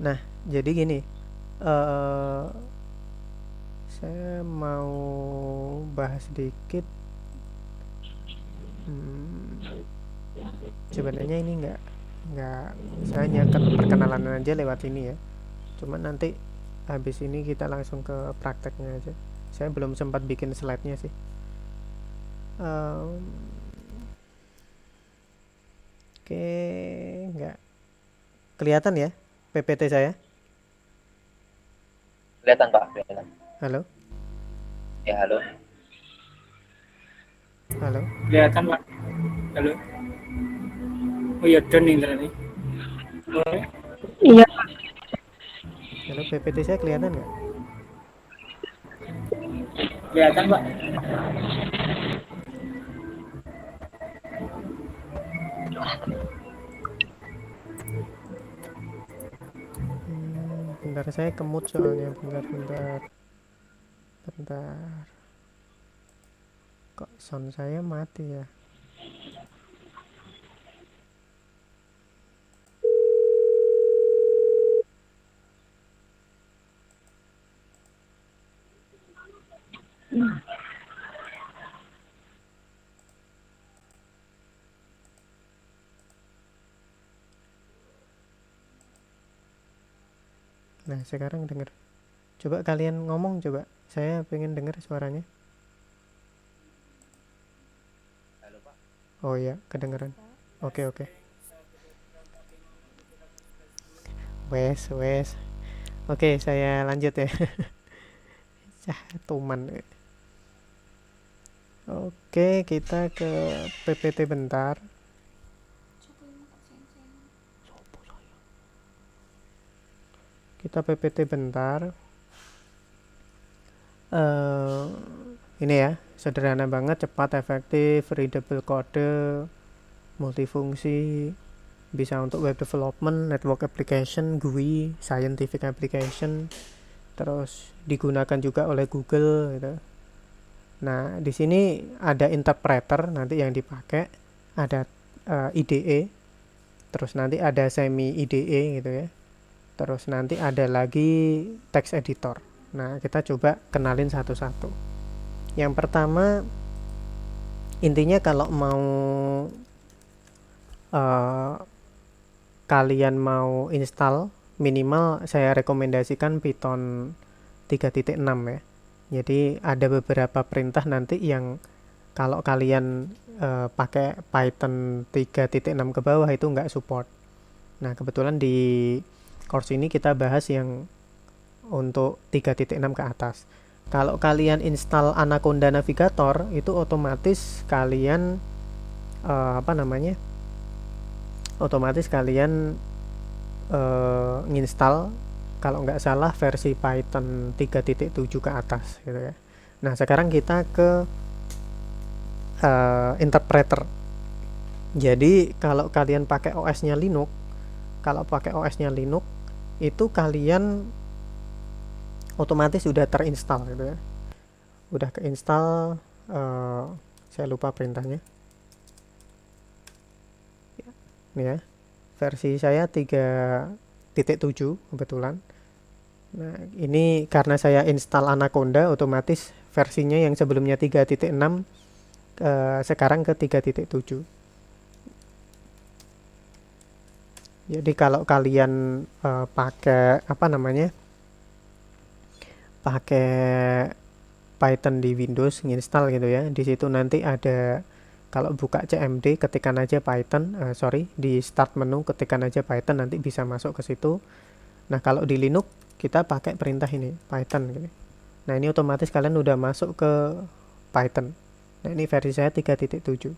Nah, jadi gini, eh saya mau bahas sedikit. Hmm, Sebenarnya ini nggak saya hanya perkenalan aja lewat ini ya. Cuman nanti habis ini kita langsung ke prakteknya aja. Saya belum sempat bikin slide-nya sih. Em, Oke, nggak kelihatan ya PPT saya. Kelihatan Pak, kelihatan. Halo, Ya, halo. halo, Kelihatan Pak. Halo. Oh iya, dan nih tadi. Iya, halo, PPT saya kelihatan nggak? Kelihatan Pak. Bentar saya kemut soalnya. Bentar, bentar, bentar. Kok sound saya mati ya? Nah, sekarang denger. Coba kalian ngomong coba. Saya pengen denger suaranya. Halo Pak. Oh iya, kedengeran. Oke, oke. Wes, wes. Oke, saya lanjut ya. Cah, tuman. Oke, kita ke PPT bentar. Kita PPT bentar. Eh, ini ya, sederhana banget, cepat, efektif, readable kode, multifungsi, bisa untuk web development, network application, GUI, scientific application, terus digunakan juga oleh Google gitu. Nah, di sini ada interpreter nanti yang dipakai, ada IDE, terus nanti ada semi IDE gitu ya. Terus nanti ada lagi text editor. Nah, kita coba kenalin satu-satu. Yang pertama, intinya kalau mau uh, kalian mau install, minimal saya rekomendasikan Python 3.6 ya. Jadi ada beberapa perintah nanti yang kalau kalian pakai Python 3.6 ke bawah itu nggak support. Nah, kebetulan di course ini kita bahas yang untuk 3.6 ke atas. Kalau kalian install Anaconda Navigator, itu otomatis kalian apa namanya? Otomatis kalian nginstal kalau nggak salah versi Python 3.7 ke atas gitu ya. Nah, sekarang kita ke interpreter. Jadi kalau kalian pakai OS-nya Linux, itu kalian otomatis sudah terinstall gitu ya. Udah keinstall, saya lupa perintahnya. Ini ya. Versi saya 3.7 kebetulan. Nah, ini karena saya install Anaconda, otomatis versinya yang sebelumnya 3.6 sekarang ke 3.7. Jadi kalau kalian pakai apa namanya? Pakai Python di Windows nginstal gitu ya. Di situ nanti ada, kalau buka CMD ketikkan aja Python, di start menu ketikkan aja Python, nanti bisa masuk ke situ. Nah, kalau di Linux kita pakai perintah ini Python gitu. Nah, ini otomatis kalian udah masuk ke Python. Nah, ini versi saya 3.7.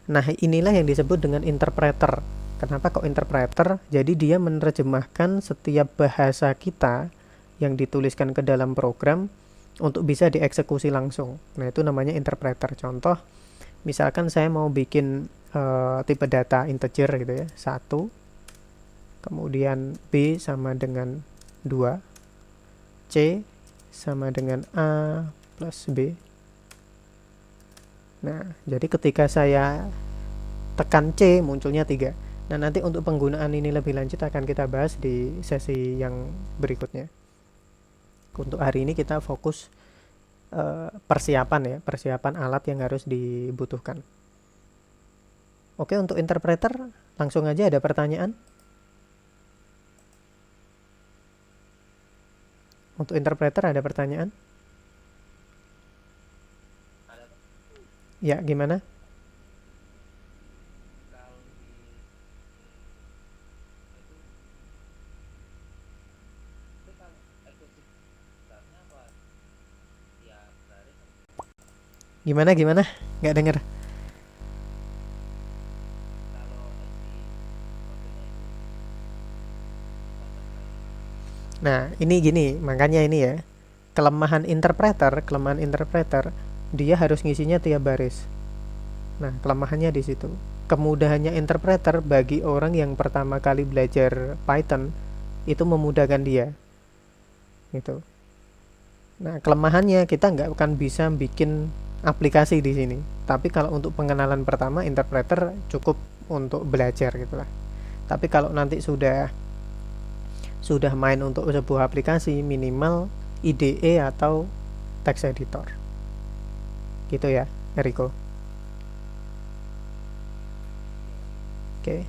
Nah, inilah yang disebut dengan interpreter. Kenapa kok interpreter? Jadi dia menerjemahkan setiap bahasa kita yang dituliskan ke dalam program untuk bisa dieksekusi langsung. Nah, itu namanya interpreter. Contoh, misalkan saya mau bikin tipe data integer gitu ya, 1, kemudian B sama dengan 2, C sama dengan A plus B. Nah, jadi ketika saya tekan C munculnya 3. Nah, nanti untuk penggunaan ini lebih lanjut akan kita bahas di sesi yang berikutnya. Untuk hari ini kita fokus persiapan ya, persiapan alat yang harus dibutuhkan. Oke, untuk interpreter langsung aja, ada pertanyaan? Untuk interpreter ada pertanyaan? Ada Pak. Ya, gimana? Kalau itu kalau eksklusif startnya apa? Ya baris Gimana? Nggak denger. kalau SD modelnya itu konten lain. Nah, ini gini, makanya ini ya. Kelemahan interpreter, dia harus ngisinya tiap baris. Nah, kelemahannya di situ. Kemudahannya interpreter bagi orang yang pertama kali belajar Python itu memudahkan dia. Gitu. Nah, kelemahannya kita nggak akan bisa bikin aplikasi di sini. Tapi kalau untuk pengenalan pertama, interpreter cukup untuk belajar gitulah. Tapi kalau nanti sudah main untuk sebuah aplikasi, minimal IDE atau text editor. Gitu ya, Eriko. Oke.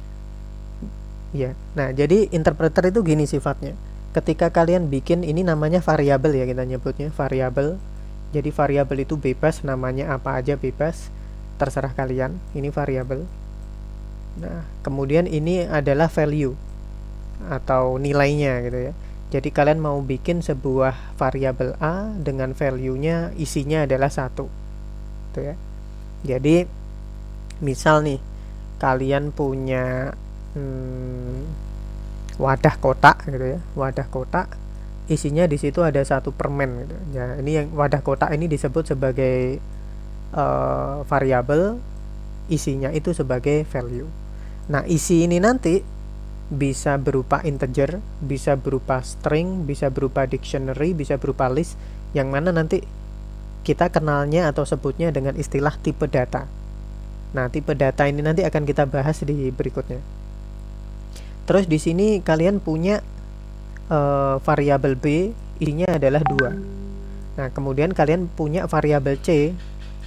Ya. Nah, jadi interpreter itu gini sifatnya. Ketika kalian bikin, ini namanya variabel ya, kita nyebutnya variabel. Jadi variabel itu bebas, namanya apa aja bebas, terserah kalian. Ini variabel. Nah, kemudian ini adalah value atau nilainya gitu ya. Jadi kalian mau bikin sebuah variabel A dengan value-nya isinya adalah 1. Gitu ya. Jadi misal nih kalian punya wadah kotak gitu ya. Wadah kotak isinya di situ ada 1 permen gitu. Ya, ini yang wadah kotak ini disebut sebagai variabel, isinya itu sebagai value. Nah, isi ini nanti bisa berupa integer, bisa berupa string, bisa berupa dictionary, bisa berupa list, yang mana nanti kita kenalnya atau sebutnya dengan istilah tipe data. Nah, tipe data ini nanti akan kita bahas di berikutnya. Terus di sini kalian punya variabel B, isinya adalah 2. Nah, kemudian kalian punya variabel C.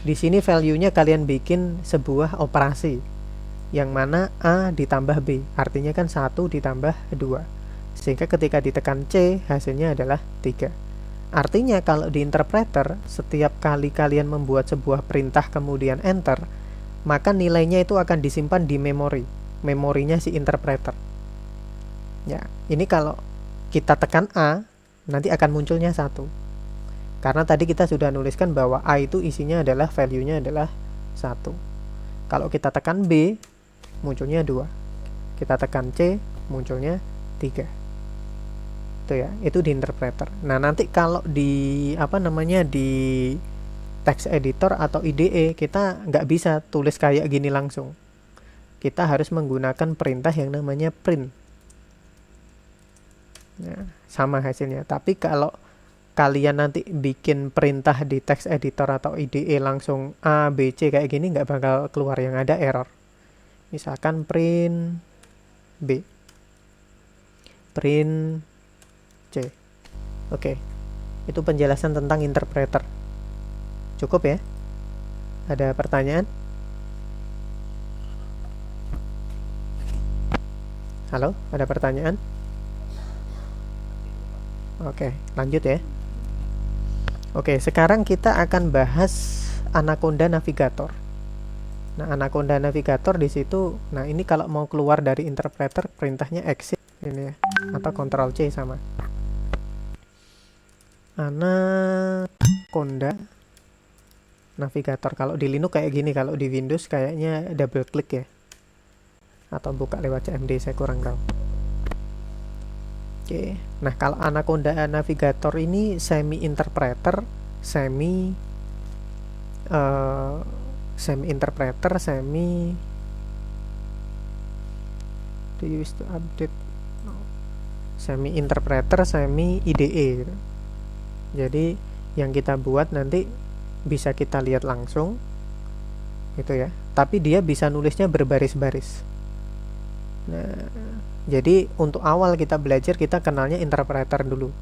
Di sini value-nya kalian bikin sebuah operasi yang mana A ditambah B, artinya kan 1 ditambah 2, sehingga ketika ditekan C hasilnya adalah 3. Artinya kalau di interpreter, setiap kali kalian membuat sebuah perintah kemudian enter, maka nilainya itu akan disimpan di memorinya si interpreter ya. Ini kalau kita tekan A, nanti akan munculnya 1, karena tadi kita sudah nuliskan bahwa A itu isinya adalah value-nya adalah 1. Kalau kita tekan B, munculnya 2. Kita tekan C, munculnya 3. Itu ya, itu di interpreter. Nah, nanti kalau di di text editor atau IDE, kita nggak bisa tulis kayak gini langsung. Kita harus menggunakan perintah yang namanya print. Nah, sama hasilnya. Tapi kalau kalian nanti bikin perintah di text editor atau IDE langsung A, B, C kayak gini, nggak bakal keluar, yang ada error. Misalkan print B, print C. Oke. Itu penjelasan tentang interpreter. Cukup ya? Ada pertanyaan? Halo, ada pertanyaan? Oke, lanjut ya. Oke, sekarang kita akan bahas Anaconda Navigator. Nah, Anaconda Navigator di situ, nah ini kalau mau keluar dari interpreter, perintahnya exit ini ya, atau Ctrl C sama. Anaconda Navigator. Kalau di Linux kayak gini, kalau di Windows kayaknya double klik ya. Atau buka lewat CMD, saya kurang tahu. Oke. Nah, kalau Anaconda Navigator ini semi interpreter, semi interpreter, semi do you wish to update, semi interpreter, semi IDE gitu. Jadi yang kita buat nanti bisa kita lihat langsung gitu ya, tapi dia bisa nulisnya berbaris-baris. Nah, jadi untuk awal kita belajar kita kenalnya interpreter dulu.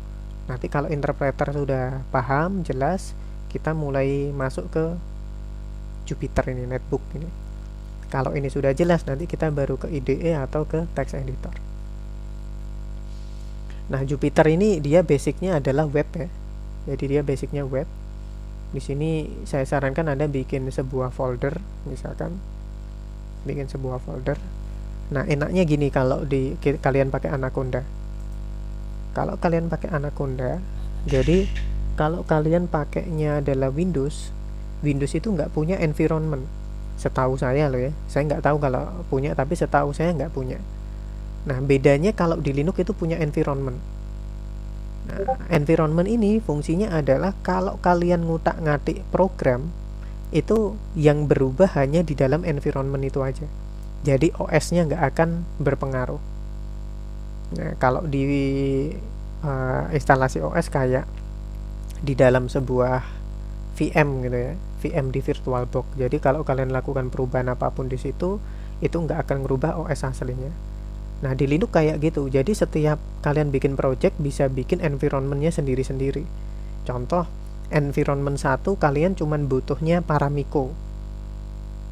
Nanti kalau interpreter sudah paham, jelas, kita mulai masuk ke Jupyter ini, netbook ini. Kalau ini sudah jelas, nanti kita baru ke IDE atau ke text editor. Nah, Jupyter ini dia basicnya adalah web ya. Jadi dia basicnya web. Di sini saya sarankan Anda bikin sebuah folder, misalkan bikin sebuah folder. Nah, enaknya gini kalau kalian pakai Anaconda. Kalau kalian pakai Anaconda, jadi kalau kalian pakainya adalah Windows itu nggak punya environment. Setahu saya loh ya, saya nggak tahu kalau punya, tapi setahu saya nggak punya. Nah, bedanya kalau di Linux itu punya environment. Nah, environment ini fungsinya adalah kalau kalian ngutak-ngatik program, itu yang berubah hanya di dalam environment itu aja. Jadi OS-nya nggak akan berpengaruh. Nah, kalau di instalasi OS kayak di dalam sebuah VM gitu ya, VM di VirtualBox. Jadi kalau kalian lakukan perubahan apapun di situ, itu nggak akan merubah OS aslinya. Nah, di Linux kayak gitu. Jadi setiap kalian bikin project bisa bikin environment-nya sendiri-sendiri. Contoh, environment 1 kalian cuman butuhnya Paramiko.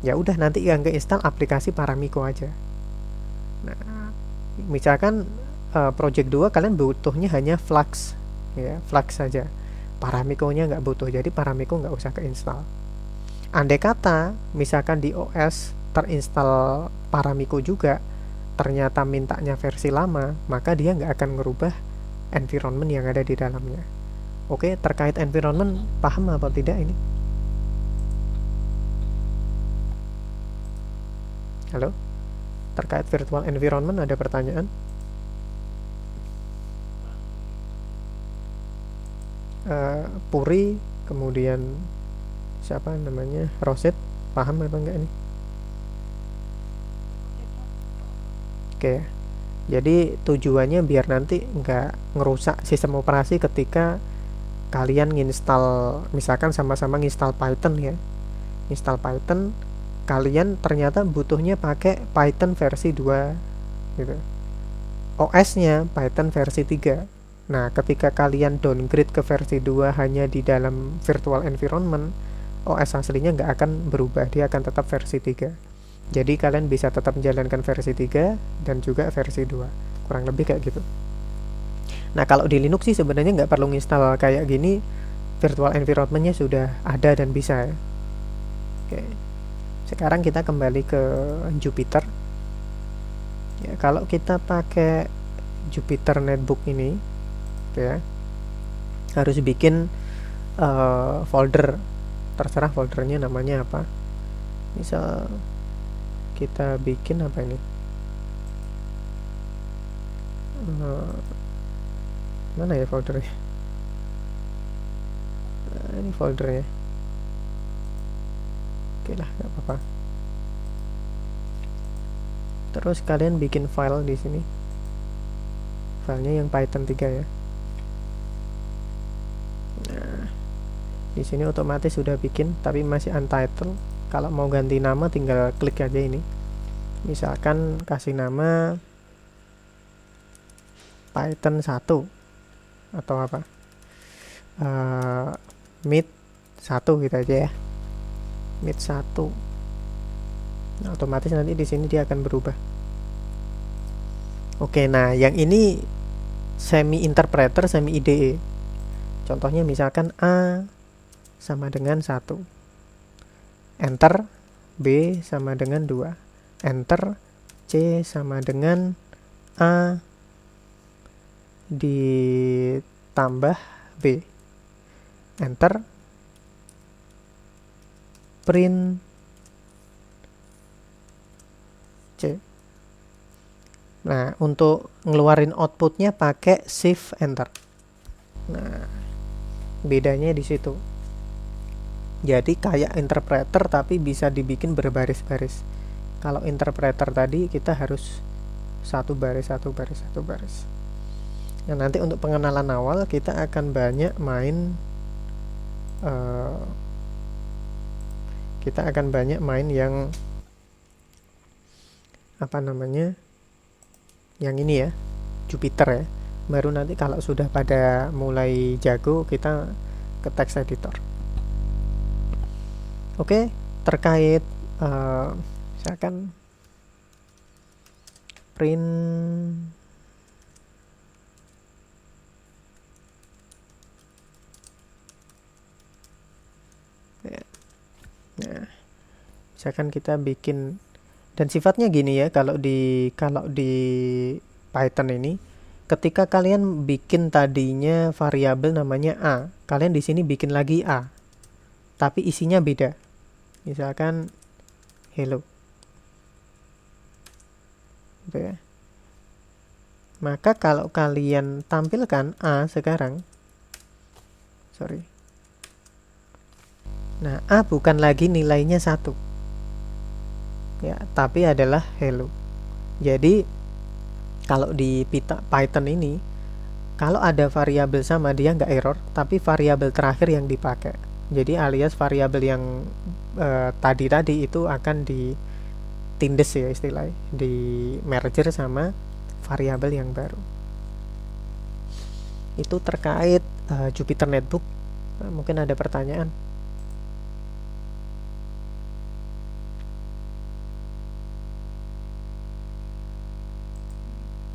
Ya udah, nanti yang keinstall aplikasi Paramiko aja. Nah, misalkan project 2 kalian butuhnya hanya Flux ya, Flux saja. Paramiko-nya nggak butuh, jadi Paramiko nggak usah keinstall. Andai kata misalkan di OS terinstall Paramiko juga, ternyata mintanya versi lama, maka dia nggak akan merubah environment yang ada di dalamnya. Oke, terkait environment paham apa tidak ini? Halo? Terkait virtual environment ada pertanyaan? Puri, kemudian siapa namanya, Roset, paham apa enggak ini? Oke, jadi tujuannya biar nanti nggak ngerusak sistem operasi ketika kalian nginstal, misalkan sama-sama nginstal Python ya, install Python, kalian ternyata butuhnya pakai Python versi 2 gitu, OS-nya Python versi 3. Nah, ketika kalian downgrade ke versi 2 hanya di dalam virtual environment, OS aslinya nggak akan berubah, dia akan tetap versi 3. Jadi kalian bisa tetap menjalankan versi 3 dan juga versi 2. Kurang lebih kayak gitu. Nah, kalau di Linux sih sebenarnya nggak perlu install kayak gini, virtual environment-nya sudah ada dan bisa ya. Oke. Sekarang kita kembali ke Jupyter. Ya, kalau kita pakai Jupyter Netbook ini, ya, harus bikin folder, terserah foldernya namanya apa. Misal kita bikin apa ini, mana ya foldernya, ini foldernya. Oke lah, nggak apa-apa. Terus kalian bikin file di sini, filenya yang Python 3 ya. Nah, di sini otomatis sudah bikin, tapi masih untitled. Kalau mau ganti nama tinggal klik aja ini. Misalkan kasih nama Python 1 atau apa, Meet 1 gitu aja ya. Meet 1. Nah, otomatis nanti di sini dia akan berubah. Oke, nah yang ini semi interpreter, semi IDE. Contohnya misalkan A sama dengan 1. Enter, B sama dengan 2. Enter, C sama dengan A ditambah B. Enter, print C. Nah, untuk ngeluarin outputnya pakai Shift Enter. Nah, bedanya di situ. Jadi kayak interpreter tapi bisa dibikin berbaris-baris. Kalau interpreter tadi kita harus satu baris. Nah, nanti untuk pengenalan awal kita akan banyak main yang apa namanya, yang ini ya, Jupyter ya. Baru nanti kalau sudah pada mulai jago kita ke text editor. Oke, terkait misalkan print ya. Nah, misalkan kita bikin, dan sifatnya gini ya, kalau di Python ini, ketika kalian bikin tadinya variabel namanya A, kalian di sini bikin lagi A, tapi isinya beda. Misalkan hello, gitu ya. Maka kalau kalian tampilkan A sekarang, nah A bukan lagi nilainya 1 ya, tapi adalah hello. Jadi kalau di Python ini, kalau ada variabel sama dia nggak error, tapi variabel terakhir yang dipakai. Jadi alias variabel yang tadi itu akan ditindes ya istilahnya, di merger sama variabel yang baru. Itu terkait Jupyter Notebook. Mungkin ada pertanyaan.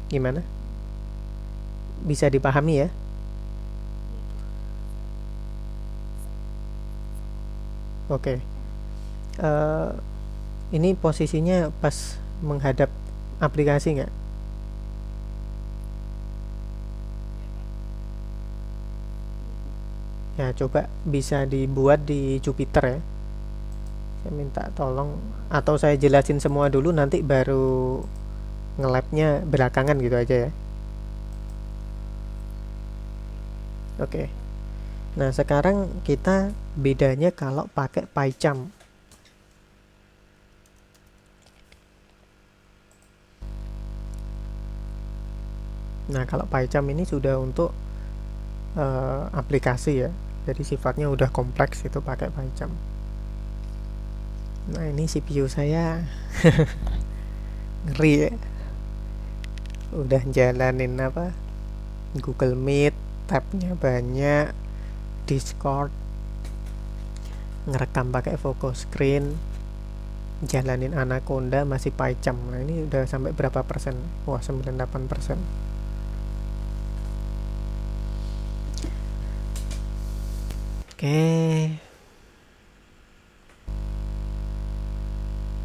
Gimana? Bisa dipahami ya? Oke. Ini posisinya pas menghadap aplikasi nggak? Ya, coba bisa dibuat di Jupyter ya. Saya minta tolong, atau saya jelasin semua dulu, nanti baru nge-labnya belakangan gitu aja ya. Oke. Nah, sekarang kita bedanya kalau pakai PyCharm. Nah, kalau PyCharm ini sudah untuk aplikasi ya. Jadi sifatnya udah kompleks, itu pakai PyCharm. Nah, ini CPU saya ngeri ya. Udah jalanin apa? Google Meet, tabnya banyak, Discord, ngerekam pakai focus screen, jalanin Anaconda masih PyCharm. Nah, ini udah sampai berapa persen? Wah, 98%.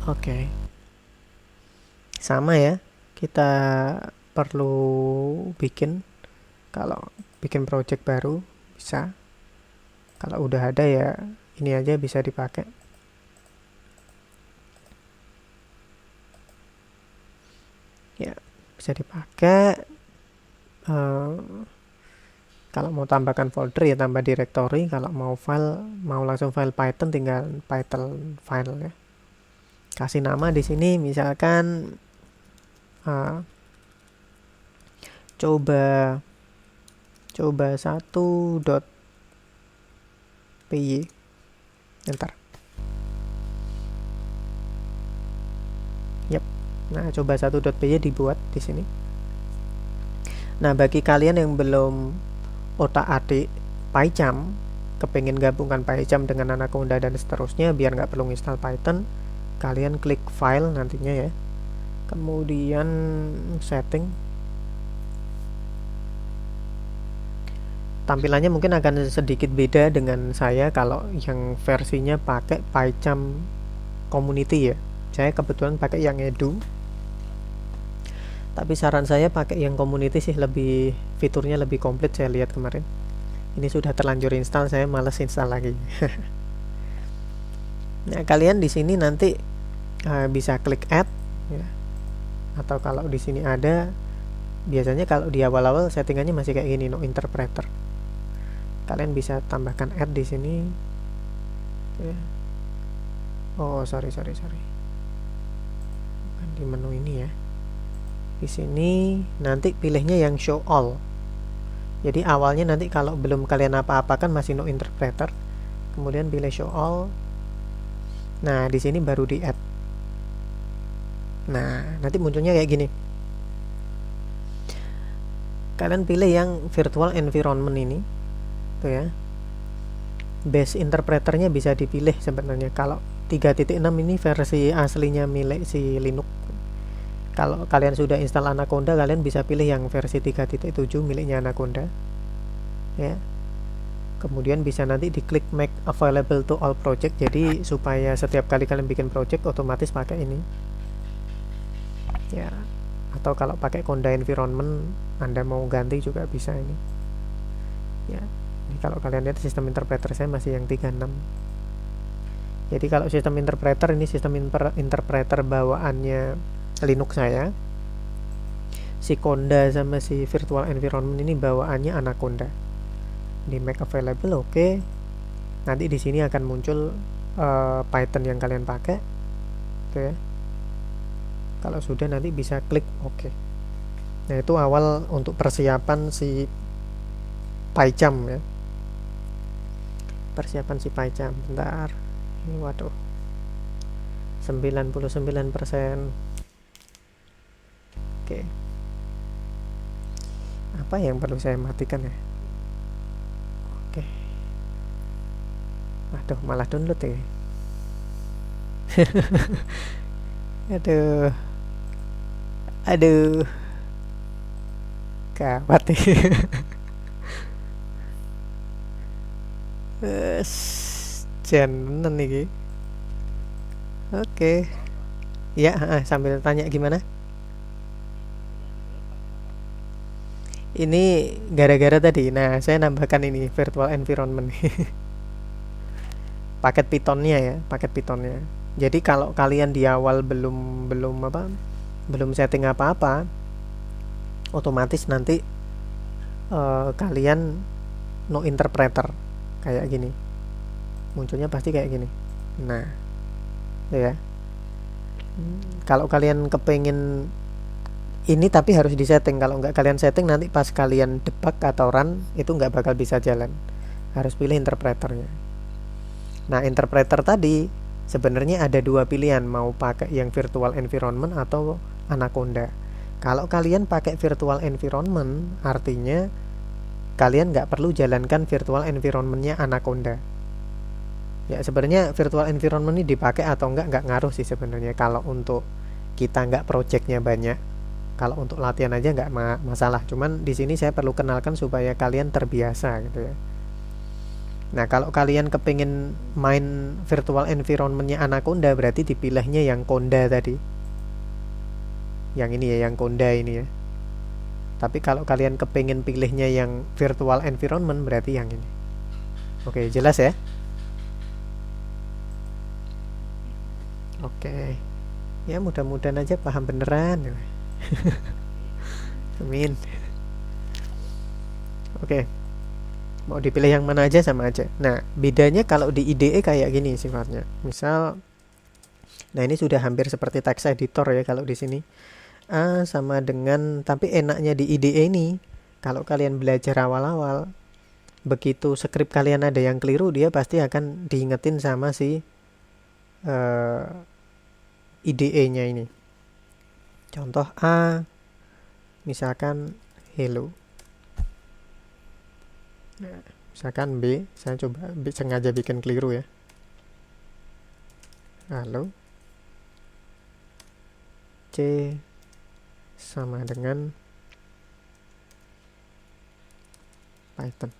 Oke. Sama ya. Kita perlu bikin, kalau bikin project baru bisa. Kalau udah ada ya ini aja bisa dipakai. Ya, bisa dipakai. Kalau mau tambahkan folder ya tambah directory. Kalau mau file, mau langsung file Python, tinggal Python file ya. Kasih nama di sini misalkan coba 1.py. Enter. Yap. Nah, coba 1.py dibuat di sini. Nah, bagi kalian yang belum otak-atik PyCharm, kepengen gabungkan PyCharm dengan Anaconda dan seterusnya biar nggak perlu install Python, kalian klik file nantinya ya, kemudian setting. Tampilannya mungkin akan sedikit beda dengan saya kalau yang versinya pakai PyCharm Community ya. Saya kebetulan pakai yang edu, tapi saran saya pakai yang community sih, lebih fiturnya lebih komplit. Saya lihat kemarin ini sudah terlanjur install, saya males install lagi. Nah, kalian di sini nanti bisa klik add ya. Atau kalau di sini ada, biasanya kalau di awal-awal settingannya masih kayak gini, no interpreter. Kalian bisa tambahkan add di sini ya. Oh, sorry. Bukan di menu ini ya. Di sini nanti pilihnya yang show all. Jadi awalnya nanti kalau belum kalian apa-apakan masih no interpreter, kemudian pilih show all. Nah, di sini baru di add. Nah, nanti munculnya kayak gini. kalian pilih yang virtual environment ini tuh ya. Base interpreternya bisa dipilih sebenarnya. Kalau 3.6 ini versi aslinya milik si Linux. Kalau kalian sudah install Anaconda, kalian bisa pilih yang versi 3.7 miliknya Anaconda ya. Kemudian bisa nanti diklik make available to all project, jadi supaya setiap kali kalian bikin project otomatis pakai ini ya. Atau kalau pakai Conda environment Anda mau ganti juga bisa ini ya. Ini kalau kalian lihat sistem interpreter saya masih yang 36. Jadi kalau sistem interpreter ini sistem interpreter bawaannya Linux saya. Si Conda sama si virtual environment ini bawaannya Anaconda. Di make available oke. Nanti di sini akan muncul Python yang kalian pakai. Tuh ya. Kalau sudah nanti bisa klik oke. Nah, itu awal untuk persiapan si PyCharm ya. Persiapan si PyCharm. Bentar. Ini waduh. 99%. Oke. Apa yang perlu saya matikan ya? Oke. Waduh, malah download ya. Aduh. Gawat ya. Jenen nih. Oke. Ya, sambil tanya gimana? Ini gara-gara tadi. Nah, saya nambahkan ini virtual environment. Paket Pythonnya ya, paket Pythonnya. Jadi kalau kalian di awal belum setting apa-apa, otomatis nanti kalian no interpreter kayak gini. Munculnya pasti kayak gini. Nah, ya. Kalau kalian kepengen ini tapi harus disetting. Kalau nggak kalian setting nanti pas kalian debug atau run itu nggak bakal bisa jalan. Harus pilih interpreternya. Nah, interpreter tadi sebenarnya ada dua pilihan, mau pakai yang virtual environment atau Anaconda. Kalau kalian pakai virtual environment, artinya kalian nggak perlu jalankan virtual environmentnya Anaconda. Ya, sebenarnya virtual environment ini dipakai atau nggak ngaruh sih sebenarnya. Kalau untuk kita nggak projectnya banyak, kalau untuk latihan aja nggak masalah. Cuman di sini saya perlu kenalkan supaya kalian terbiasa gitu ya. Nah, kalau kalian kepingin main virtual environmentnya Anaconda, berarti dipilihnya yang Conda tadi. Yang ini ya, yang Conda ini ya. Tapi kalau kalian kepingin pilihnya yang virtual environment, berarti yang ini. Oke, jelas ya? Oke. Ya, mudah-mudahan aja paham beneran. Amin. Oke. Mau dipilih yang mana aja sama aja. Nah, bedanya kalau di IDE kayak gini sifatnya. Misal, nah ini sudah hampir seperti text editor ya kalau di sini. A sama dengan, tapi enaknya di IDE ini, kalau kalian belajar awal-awal, begitu script kalian ada yang keliru, dia pasti akan diingetin sama si IDE-nya ini. Contoh A, misalkan hello. Nah, misalkan B, saya coba sengaja bikin keliru ya. Halo. C sama dengan Python.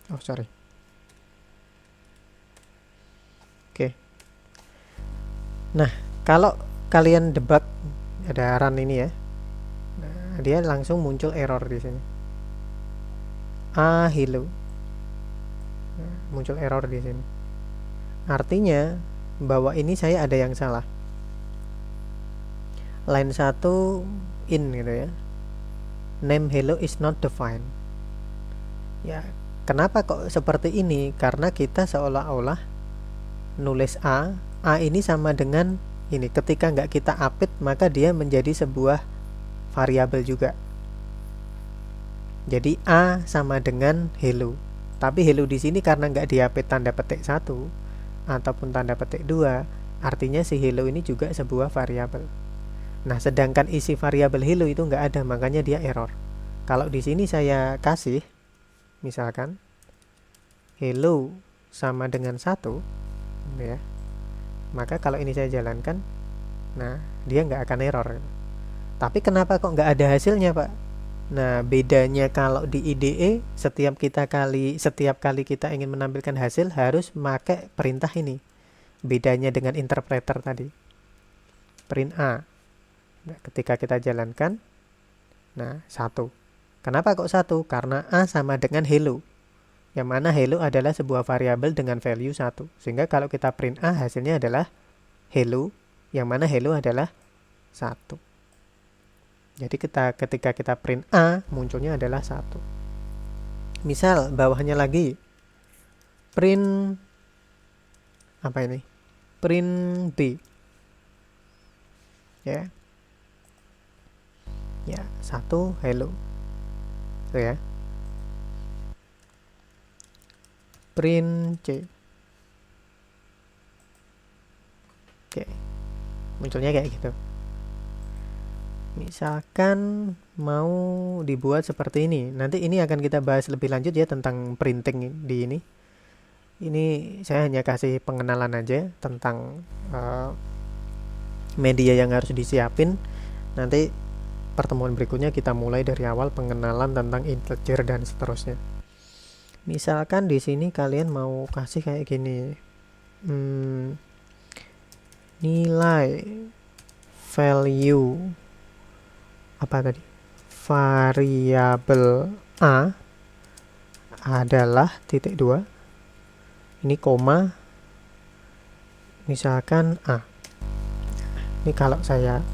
Oh, sorry. Oke. Nah, kalau kalian debug ada run ini ya. Nah, dia langsung muncul error di sini. Hello. Nah, muncul error di sini. Artinya bahwa ini saya ada yang salah. Line 1 in gitu ya. Name hello is not defined. Ya, kenapa kok seperti ini? Karena kita seolah-olah nulis A ini sama dengan ini. Ketika nggak kita update, maka dia menjadi sebuah variabel juga. Jadi A sama dengan hello. Tapi hello di sini karena nggak di-update tanda petik 1 ataupun tanda petik 2, artinya si hello ini juga sebuah variabel. Nah, sedangkan isi variabel hello itu nggak ada, makanya dia error. Kalau di sini saya kasih misalkan hello sama dengan 1 ya, maka kalau ini saya jalankan, nah dia nggak akan error. Tapi kenapa kok nggak ada hasilnya, Pak? Nah, bedanya kalau di IDE setiap kali kita ingin menampilkan hasil harus pakai perintah ini. Bedanya dengan interpreter tadi. Print A. Nah, ketika kita jalankan, nah 1. Kenapa kok 1? Karena A sama dengan hello. Yang mana hello adalah sebuah variabel dengan value 1. Sehingga kalau kita print A, hasilnya adalah hello, yang mana hello adalah 1. Jadi ketika kita print A, munculnya adalah 1. Misal bawahnya lagi print apa ini? Print B. Ya. Ya, 1 hello. Tuh ya. Print C. Oke. Munculnya kayak gitu. Misalkan mau dibuat seperti ini. Nanti ini akan kita bahas lebih lanjut ya tentang printing di ini. Ini saya hanya kasih pengenalan aja tentang media yang harus disiapin. Nanti pertemuan berikutnya kita mulai dari awal pengenalan tentang integer dan seterusnya. Misalkan di sini kalian mau kasih kayak gini. Nilai value apa tadi? Variabel A adalah titik 2. Ini koma. Misalkan A. Ini kalau saya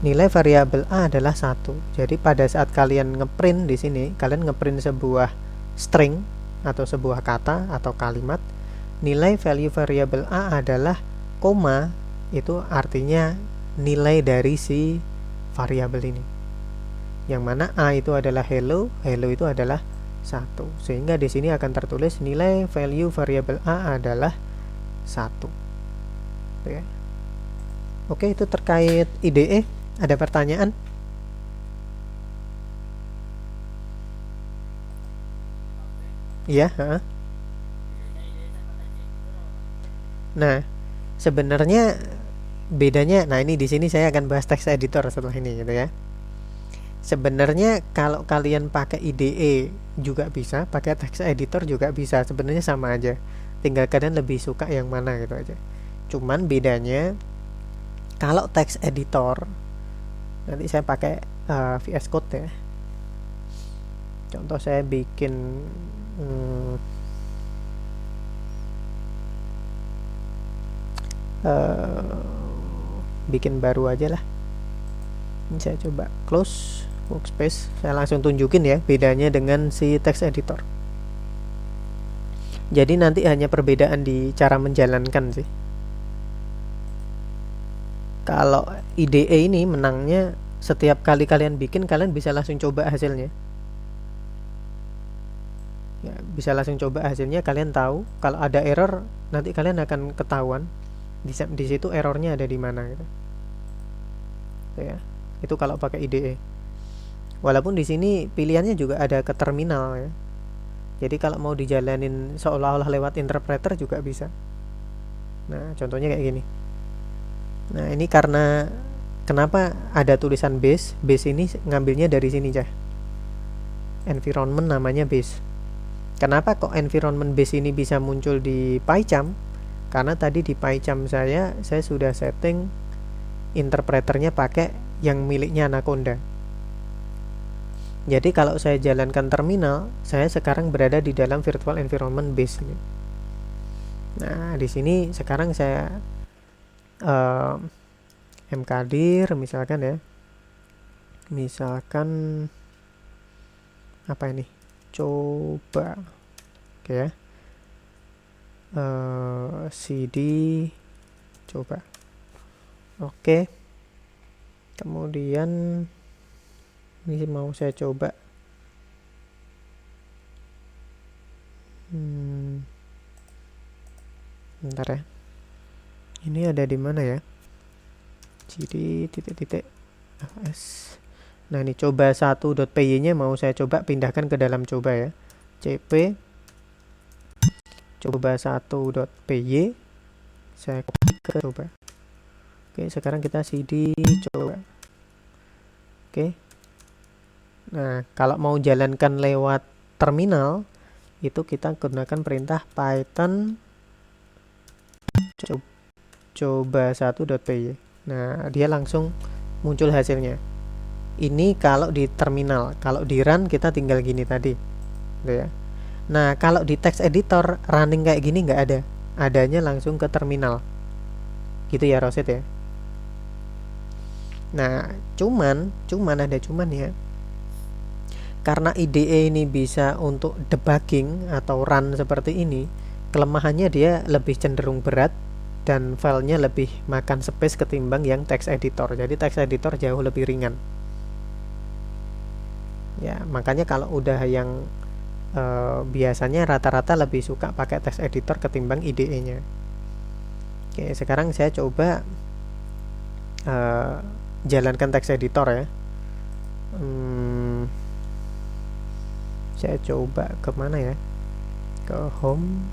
nilai variabel A adalah 1. Jadi pada saat kalian ngeprint di sini, kalian ngeprint sebuah string atau sebuah kata atau kalimat, nilai value variabel A adalah koma, itu artinya nilai dari si variabel ini. Yang mana A itu adalah hello, hello itu adalah 1. Sehingga di sini akan tertulis nilai value variabel A adalah 1. Oke. Oke, itu terkait IDE. Ada pertanyaan? Iya, Nah, sebenarnya bedanya, nah ini di sini saya akan bahas text editor setelah ini gitu ya. Sebenarnya kalau kalian pakai IDE juga bisa, pakai text editor juga bisa, sebenarnya sama aja. Tinggal kalian lebih suka yang mana gitu aja. Cuman bedanya kalau text editor nanti saya pakai VS Code ya. Contoh saya bikin bikin baru aja lah. Ini saya coba close workspace, saya langsung tunjukin ya bedanya dengan si text editor. Jadi nanti hanya perbedaan di cara menjalankan sih. Kalau IDE ini menangnya setiap kali kalian bikin, kalian bisa langsung coba hasilnya. Ya, bisa langsung coba hasilnya, kalian tahu kalau ada error nanti kalian akan ketahuan di situ errornya ada di mana gitu. Ya, itu kalau pakai IDE. Walaupun di sini pilihannya juga ada ke terminal ya. Jadi kalau mau dijalanin seolah-olah lewat interpreter juga bisa. Nah, contohnya kayak gini. Nah, ini karena kenapa ada tulisan base? Base ini ngambilnya dari sini, Cah. Environment namanya base. Kenapa kok environment base ini bisa muncul di PyCharm? Karena tadi di PyCharm saya sudah setting interpreternya pakai yang miliknya Anaconda. Jadi kalau saya jalankan terminal, saya sekarang berada di dalam virtual environment base. Nah, di sini sekarang saya mkdir misalkan ya. Misalkan apa ini? Coba. Oke ya. cd coba. Oke. Kemudian ini mau saya coba bentar ya, ini ada di mana ya, cd titik-titik fs Nah ini coba 1.py nya mau saya coba pindahkan ke dalam coba ya, cp coba 1.py, saya copy ke coba. Oke, sekarang kita cd coba. Oke, nah kalau mau jalankan lewat terminal itu kita gunakan perintah python coba 1.py. Nah dia langsung muncul hasilnya. Ini kalau di terminal, kalau di run kita tinggal gini tadi, gitu ya. Nah kalau di text editor running kayak gini nggak ada, adanya langsung ke terminal, gitu ya Roset ya. Nah cuman ada cuman ya, karena IDE ini bisa untuk debugging atau run seperti ini, kelemahannya dia lebih cenderung berat dan filenya lebih makan space ketimbang yang text editor. Jadi text editor jauh lebih ringan. Ya, makanya kalau udah yang biasanya rata-rata lebih suka pakai text editor ketimbang IDE-nya. Oke, sekarang saya coba jalankan text editor ya. Saya coba kemana ya? Ke home.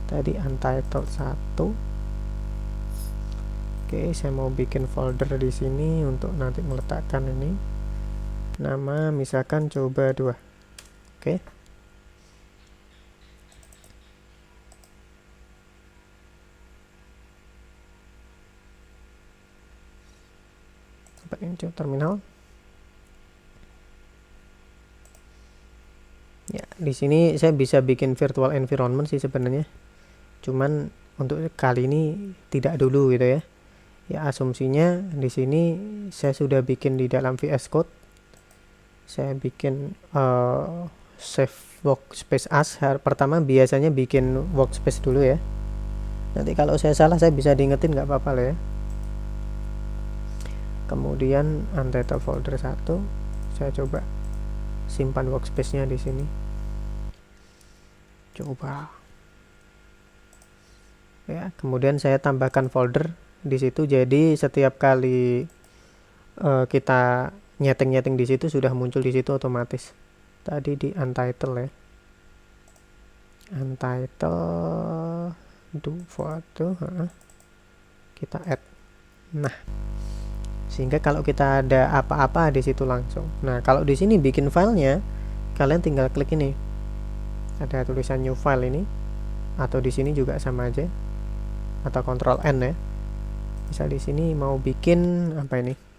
Tadi untitled 1. Oke, saya mau bikin folder di sini untuk nanti meletakkan ini. Nama misalkan coba 2. Oke. Coba ini terminal. Ya, di sini saya bisa bikin virtual environment sih sebenarnya. Cuman untuk kali ini tidak dulu gitu ya. Ya, asumsinya di sini saya sudah bikin di dalam VS Code. Saya bikin save workspace as. Pertama biasanya bikin workspace dulu ya. Nanti kalau saya salah saya bisa diingetin, nggak apa-apa lah ya. Kemudian untitled folder 1, saya coba simpan workspace-nya di sini. Coba. Ya, kemudian saya tambahkan folder di situ. Jadi setiap kali kita nyeting di situ sudah muncul di situ otomatis. Tadi di untitled ya. Untitled do foto, kita add. Nah, sehingga kalau kita ada apa-apa di situ langsung. Nah, kalau di sini bikin filenya, kalian tinggal klik ini. Ada tulisan new file ini, atau di sini juga sama aja, atau Ctrl N ya. Misal di sini mau bikin apa ini?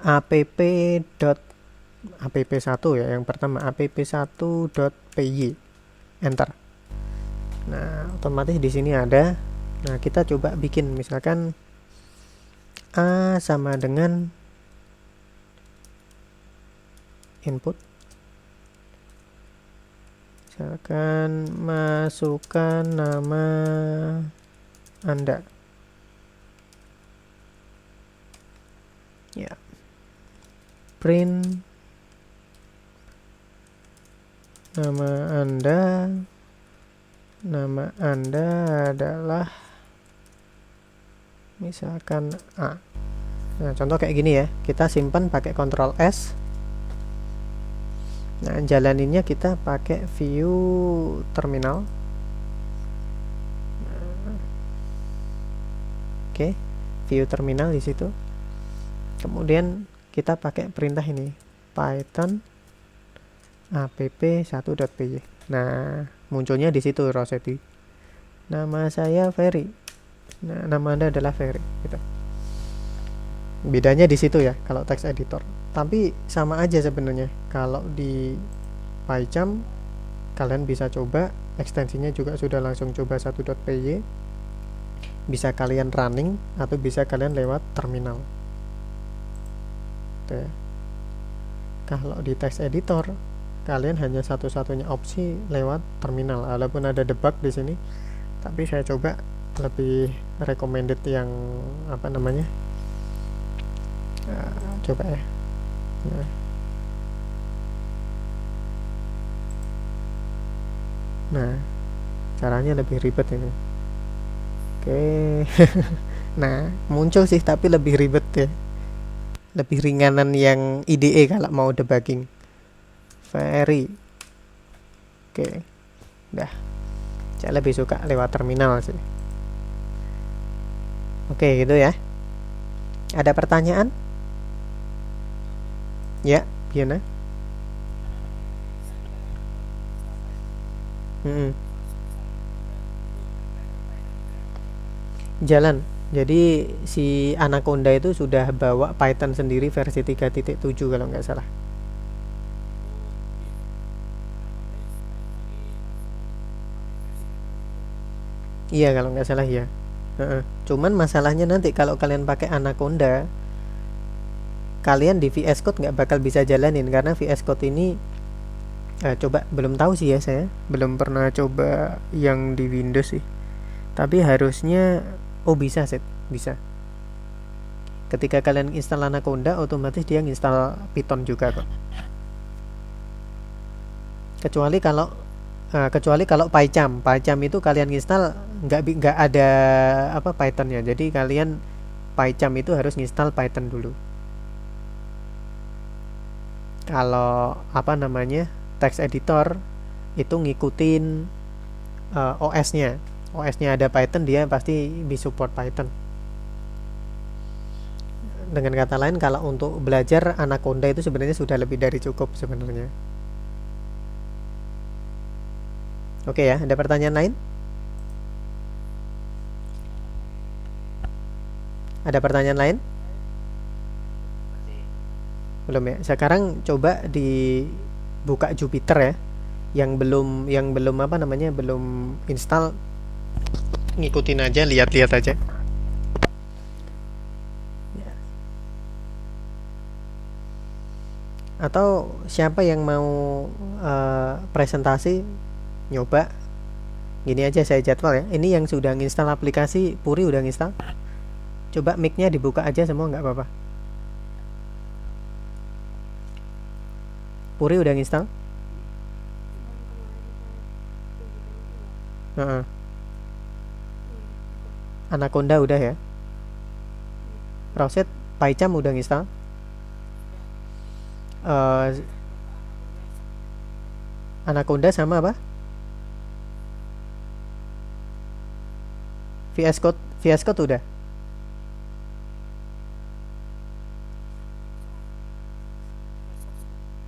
app.app1 ya, yang pertama app1.py, enter. Nah, otomatis di sini ada. Nah, kita coba bikin misalkan A sama dengan input, misalkan masukkan nama Anda ya, print nama Anda adalah misalkan A. Nah, contoh kayak gini ya, kita simpan pakai Ctrl S. Nah, jalaninnya kita pakai view terminal. Oke, view terminal di situ. Kemudian kita pakai perintah ini, python app1.py. Nah, munculnya di situ Rosetti. Nama saya Ferry. Nah, nama Anda adalah Ferry gitu. Bedanya di situ ya kalau text editor. Tapi sama aja sebenarnya. Kalau di PyCharm kalian bisa coba, ekstensinya juga sudah langsung coba 1.py. Bisa kalian running atau bisa kalian lewat terminal. Tuh ya. Kalau di text editor kalian hanya satu-satunya opsi lewat terminal. Walaupun ada debug di sini, tapi saya coba lebih recommended yang apa namanya? Coba ya. Nah, caranya lebih ribet ini. Oke. Nah, muncul sih tapi lebih ribet ya. lebih ringanan yang IDE kalau mau debugging. Very. Oke. Udah. Saya lebih suka lewat terminal sih. Oke, gitu ya. Ada pertanyaan? Ya, Biana. Jalan. Jadi si Anaconda itu sudah bawa Python sendiri versi 3.7 kalau nggak salah. Iya kalau nggak salah ya. Cuman masalahnya nanti kalau kalian pakai Anaconda, kalian di VS Code nggak bakal bisa jalanin karena VS Code ini coba belum tahu sih ya, saya belum pernah coba yang di Windows sih. Tapi harusnya bisa set, bisa. Ketika kalian install Anaconda, otomatis dia install Python juga kok. Kecuali kalau PyCharm itu kalian install nggak ada apa Pythonnya. Jadi kalian PyCharm itu harus install Python dulu. Kalau apa namanya text editor itu ngikutin OS-nya. OS-nya ada Python, dia pasti bisa support Python. Dengan kata lain, kalau untuk belajar Anaconda itu sebenarnya sudah lebih dari cukup sebenarnya. Oke ya, ada pertanyaan lain? Ada pertanyaan lain? Masih. Belum ya. Sekarang coba dibuka Jupyter ya. Yang belum apa namanya, belum install, ngikutin aja, lihat-lihat aja. Atau siapa yang mau presentasi, nyoba gini aja saya jadwal ya. Ini yang sudah nginstal aplikasi Puri udah nginstal. Coba mic-nya dibuka aja semua, nggak apa-apa. Puri udah nginstal? Anaconda udah ya. Roset, PyCharm udah nginstal? Anaconda sama apa? VS Code udah.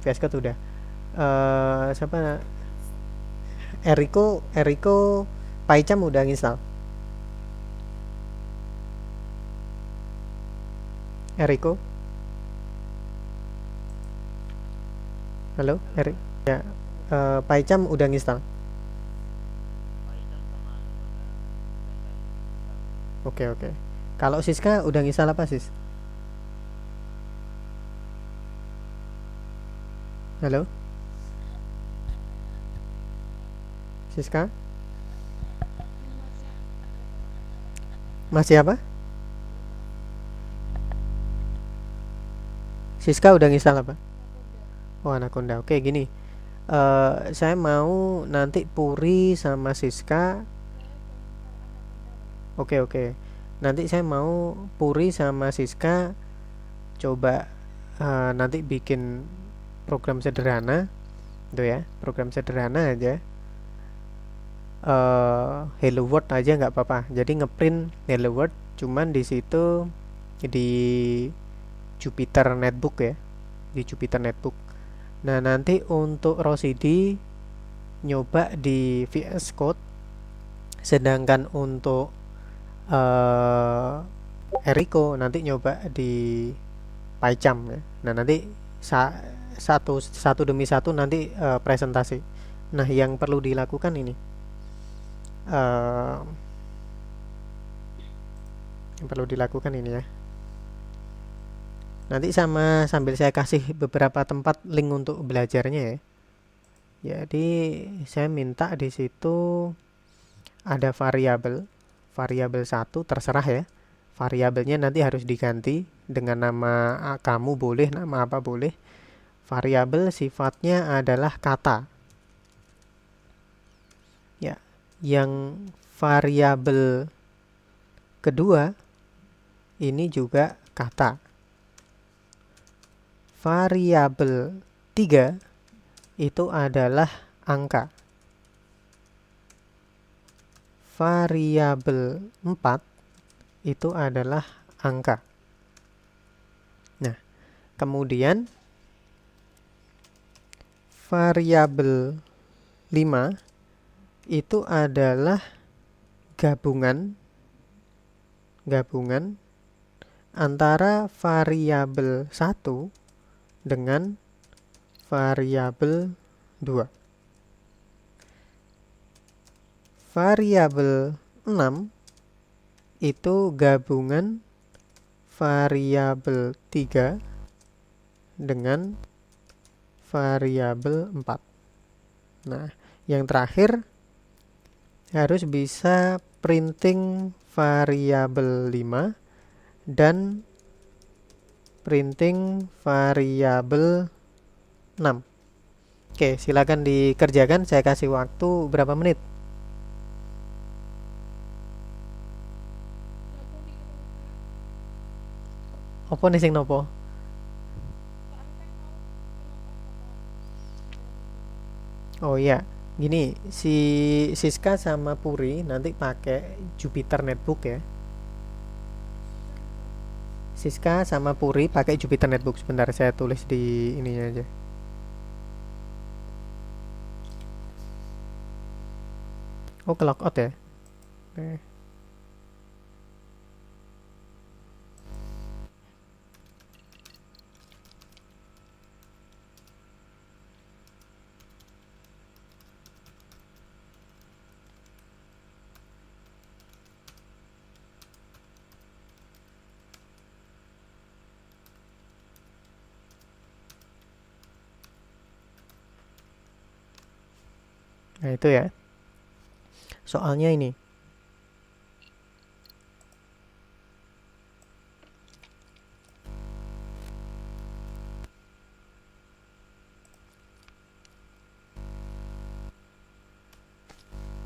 VS Code udah. Siapa? Eriko PyCharm udah nginstal. Eriko? Halo, Erik. Ya, PyCharm udah nginstal. Python sama Anaconda Oke. Kalau Siska udah nginstal apa, Sis? Halo? Siska? Masih apa? Siska udah nginstal apa? Oh, Anaconda. Oke, gini. Saya mau nanti Puri sama Siska. Oke. Nanti saya mau Puri sama Siska coba nanti bikin program sederhana, itu ya, program sederhana aja. Hello World aja nggak apa-apa. Jadi ngeprint Hello World, cuman di situ di Jupyter Notebook ya, di Jupyter Notebook. Nah, nanti untuk Rosidi nyoba di VS Code, sedangkan untuk Eriko nanti nyoba di PyCharm ya. Nah, nanti satu demi satu nanti presentasi. Nah, yang perlu dilakukan ini ya. Nanti sambil saya kasih beberapa tempat link untuk belajarnya ya. Jadi saya minta di situ ada variabel 1, terserah ya. Variabelnya nanti harus diganti dengan nama kamu boleh, nama apa boleh. Variabel sifatnya adalah kata. Ya, yang variabel kedua ini juga kata. variabel 3 itu adalah angka. Variabel 4 itu adalah angka. Nah, kemudian variabel 5 itu adalah gabungan antara variabel 1 dengan variabel 2. Variabel 6 itu gabungan variabel 3 dengan variabel 4. Nah, yang terakhir harus bisa printing variabel 5 dan printing variabel 6. Oke, silakan dikerjakan. Saya kasih waktu berapa menit? Apa nih sing nopo? Oh iya, gini, si Siska sama Puri nanti pakai Jupyter Notebook ya. Siska sama Puri pakai Jupyter Notebook. Sebentar, saya tulis di ininya aja. Oh, ke logout ya? Oke. Nah, itu ya. Soalnya ini.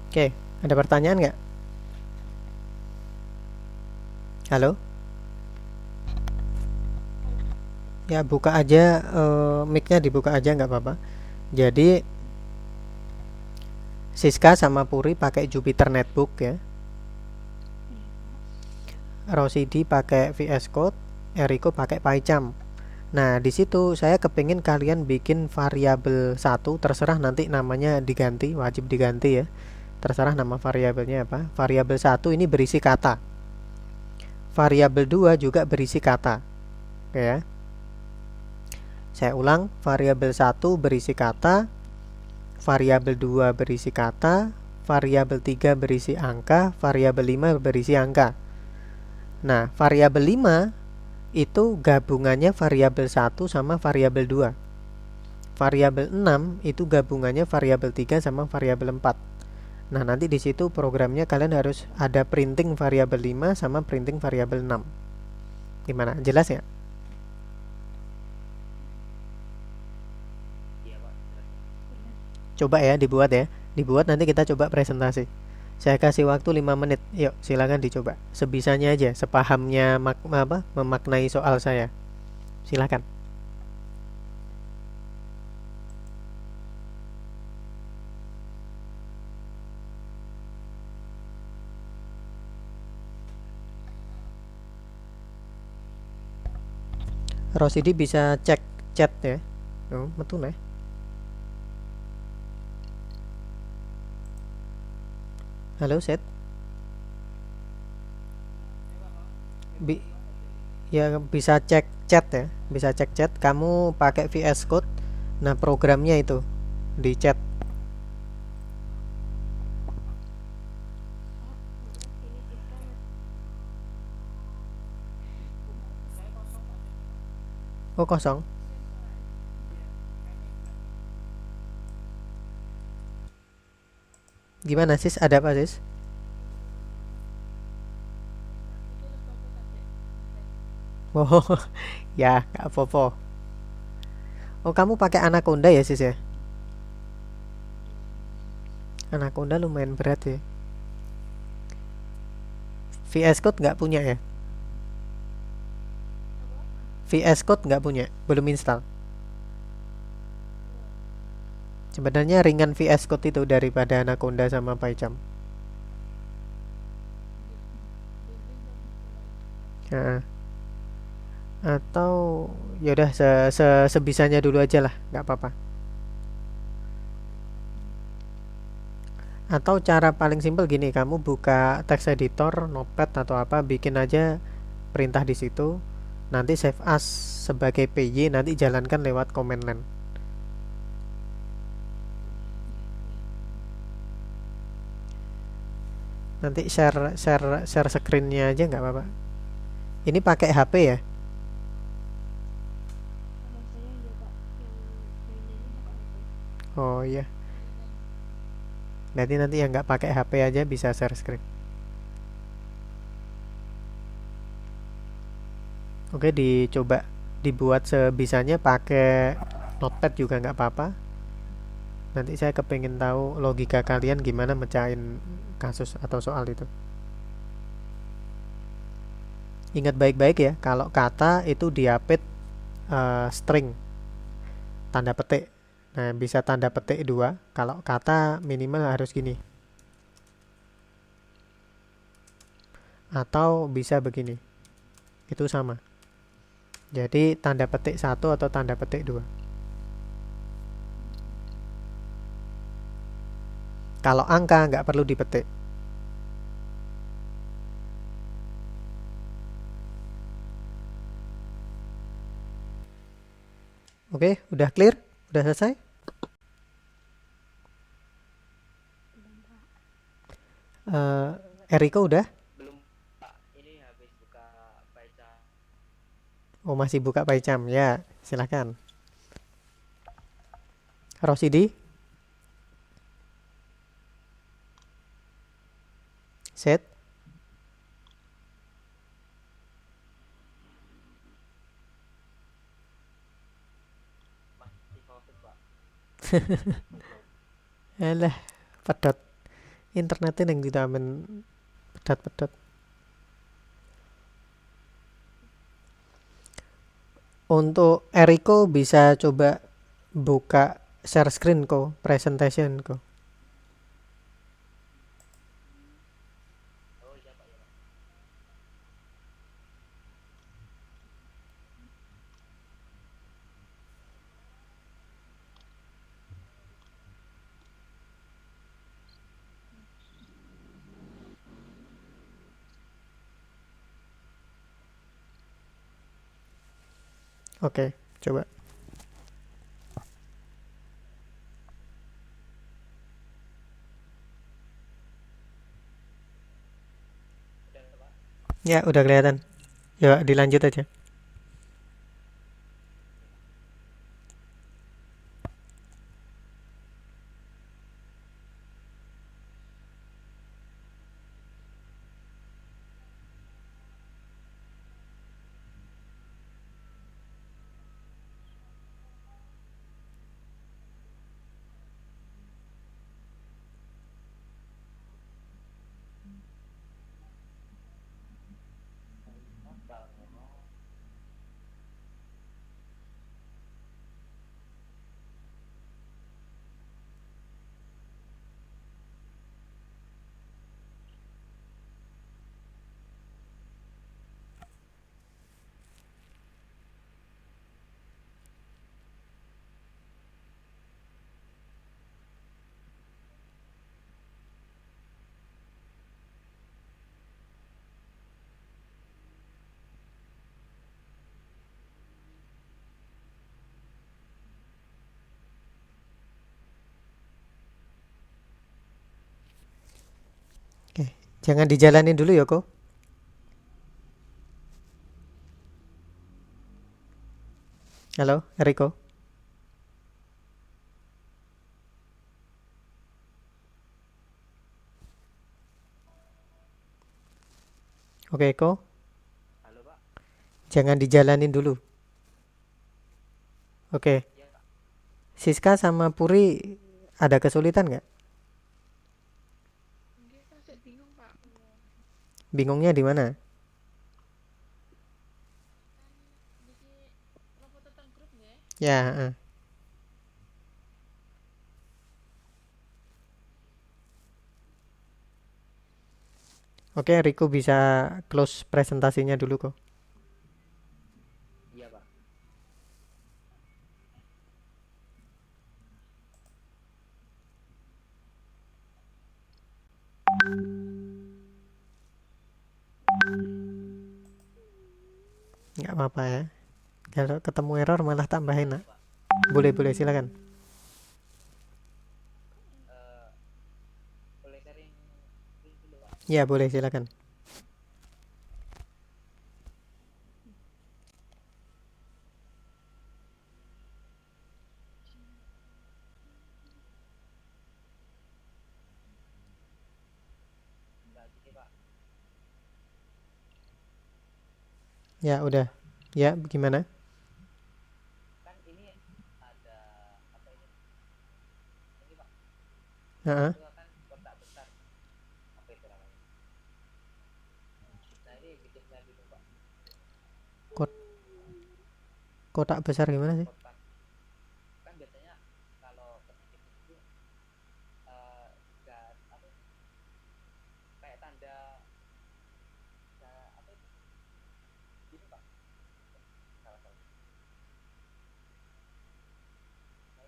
Oke, ada pertanyaan nggak? Halo? Ya, buka aja, mic-nya dibuka aja nggak apa-apa. Jadi, Siska sama Puri pakai Jupyter Notebook ya. Rosidi pakai VS Code, Eriko pakai PyCharm. Nah, di situ saya kepingin kalian bikin variabel 1, terserah nanti namanya diganti, wajib diganti ya. Terserah nama variabelnya apa. Variabel 1 ini berisi kata. Variabel 2 juga berisi kata. Oke ya. Saya ulang, variabel 1 berisi kata, variabel 2 berisi kata, variabel 3 berisi angka, variabel 5 berisi angka. Nah, variabel 5 itu gabungannya variabel 1 sama variabel 2. Variabel 6 itu gabungannya variabel 3 sama variabel 4. Nah, nanti di situ programnya kalian harus ada printing variabel 5 sama printing variabel 6. Gimana? Jelas ya? Iya Pak, jelas. Coba ya dibuat ya. Dibuat nanti kita coba presentasi. Saya kasih waktu 5 menit. Yuk, silakan dicoba. Sebisanya aja, sepahamnya memaknai soal saya. Silakan. Rosidi bisa cek chat ya. Oh, betul ya. Halo, Set. Ya bisa cek chat ya. Bisa cek chat. Kamu pakai VS Code. Nah, programnya itu di chat. Oh, kosong. Gimana sis? Ada apa sis? Oh, ya, gak apa-apa. Oh, kamu pakai Anaconda ya sis ya? Anaconda lumayan berat ya. VS Code nggak punya ya? VS Code nggak punya, belum install. Sebenarnya ringan VS Code itu daripada Anaconda sama PyCharm. Nah, atau yaudah sebisanya dulu aja lah, nggak apa-apa. Atau cara paling simpel gini, kamu buka text editor, notepad atau apa, bikin aja perintah di situ. Nanti save as sebagai PY, nanti jalankan lewat command line. Nanti share screen-nya aja nggak apa-apa. Ini pakai HP ya? Kalau saya ya Pak, yang mainannya pakai HP. Oh iya. Berarti nanti yang nggak pakai HP aja bisa share screen. Oke, dicoba dibuat sebisanya pakai notepad juga nggak apa-apa. Nanti saya kepingin tahu logika kalian gimana mecahin kasus atau soal itu. Ingat baik-baik ya, kalau kata itu diapit string, tanda petik. Nah, bisa tanda petik 2. Kalau kata minimal harus gini. Atau bisa begini. Itu sama. Jadi tanda petik 1 atau tanda petik 2. Kalau angka nggak perlu dipetik. Oke, udah clear? Udah selesai? Belum Pak. Eriko udah? Belum Pak, ini habis buka baca. Oh, masih buka PyCharm. Ya, silakan. Rosidi? Set? Masih covid Pak. Alah, pedot. Internetnya yang tidak pedot-pedot. Untuk Eriko bisa coba buka share screen ko, presentation ko. Oh iya Pak ya Pak. Oke, coba. Udah Pak. Ya, udah kelihatan. Ya, dilanjut aja. Pak ngomong. Oke, jangan dijalanin dulu ya, kok. Halo, Eriko. Oke, Eko. Halo Pak. Jangan dijalanin dulu. Oke, Iya Pak. Siska sama Puri ada kesulitan nggak? Enggak Pak, saya bingung Pak. Bingungnya di mana? Kan bikin Ya, Oke, Riko bisa close presentasinya dulu kok. Iya, Pak. Nggak apa-apa ya. Kalau ketemu error malah tambahin nak. Pak. Boleh, boleh, silakan. Eh, boleh sharing link dulu, Pak. Ya, boleh, silakan. Nah, gini, Pak. Ya, udah. Ya, gimana? Kan ini ada apa ini? Ini, Pak. Heeh. Itu akan kotak besar. Apa itu namanya? Nah, ini bikinnya dulu, Pak. Kot- Kotak besar gimana sih? Kotak. Kan biasanya kalau ketik itu nggak apa kayak tanda apa itu? Gini, Pak. Salah salah. Nah,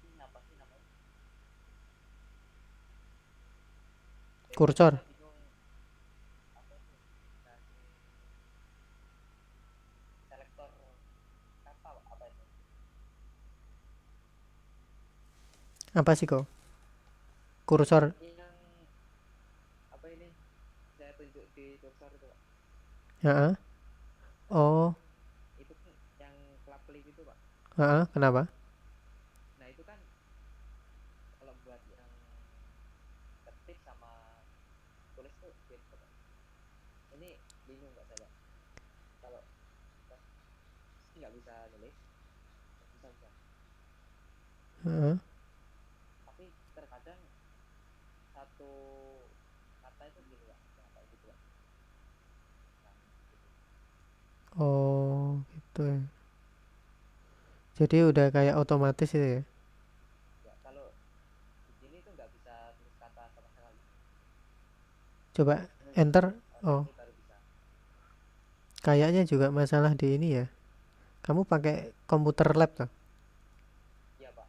ini apa sih namanya? Kursor. Saya bingung apa itu? Kasih selektor kata apa itu? Apa sih kok? Kursor. Yang apa ini? Saya tunjuk di kursor itu, Pak. Heeh. Oh, Itu kan yang kelap-kelip itu, Pak. heeh. Kenapa? Nah, itu kan kalau buat yang ketik sama tulis tuh beda, Pak. Ini bingung nggak saya, Pak? Kalau pas nggak bisa nulis, bisa bisa. Heeh. Tapi terkadang satu kata itu gini, Pak. Nah, kayak gitu, Pak. Nah, gitu. Oh, gitu ya. Jadi udah kayak otomatis itu ya. Ya, kalau di sini tuh nggak bisa tulis kata sama sekali. Coba enter. Nah, Oh, ini baru bisa. kayaknya juga masalah di ini ya. Kamu pakai komputer lab tuh. Iya, Pak.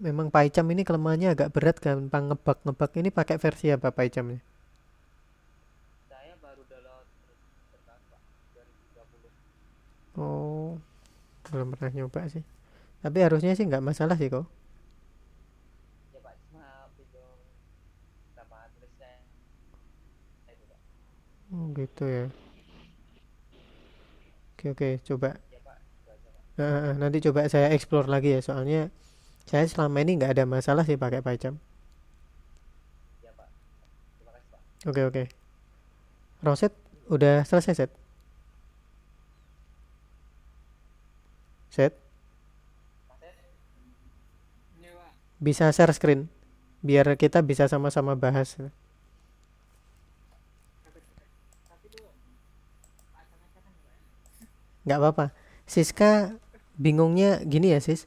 Memang PyCharm ini kelemahannya agak berat, gampang ngebug-ngebug. Ini pakai versi apa PyCharmnya? Saya baru download terbaru, Pak. 2020. Oh, belum pernah nyoba sih. Tapi harusnya sih nggak masalah sih kok. Ya, Pak, cuma bingung sama tulisnya itu, Pak. Oh, gitu ya. Oke, oke, coba. Ya, Pak, itu aja, Pak. Nanti coba saya explore lagi ya. Soalnya saya selama ini nggak ada masalah sih pakai PyCharm. Ya, Pak. Terima kasih, Pak. Oke, oke. Roset udah selesai set. Set. Mas Ed, Ini, Pak. Bisa share screen biar kita bisa sama-sama bahas. Tapi tuh macam-macam kan, Pak. Nggak apa-apa. Siska bingungnya gini ya sis.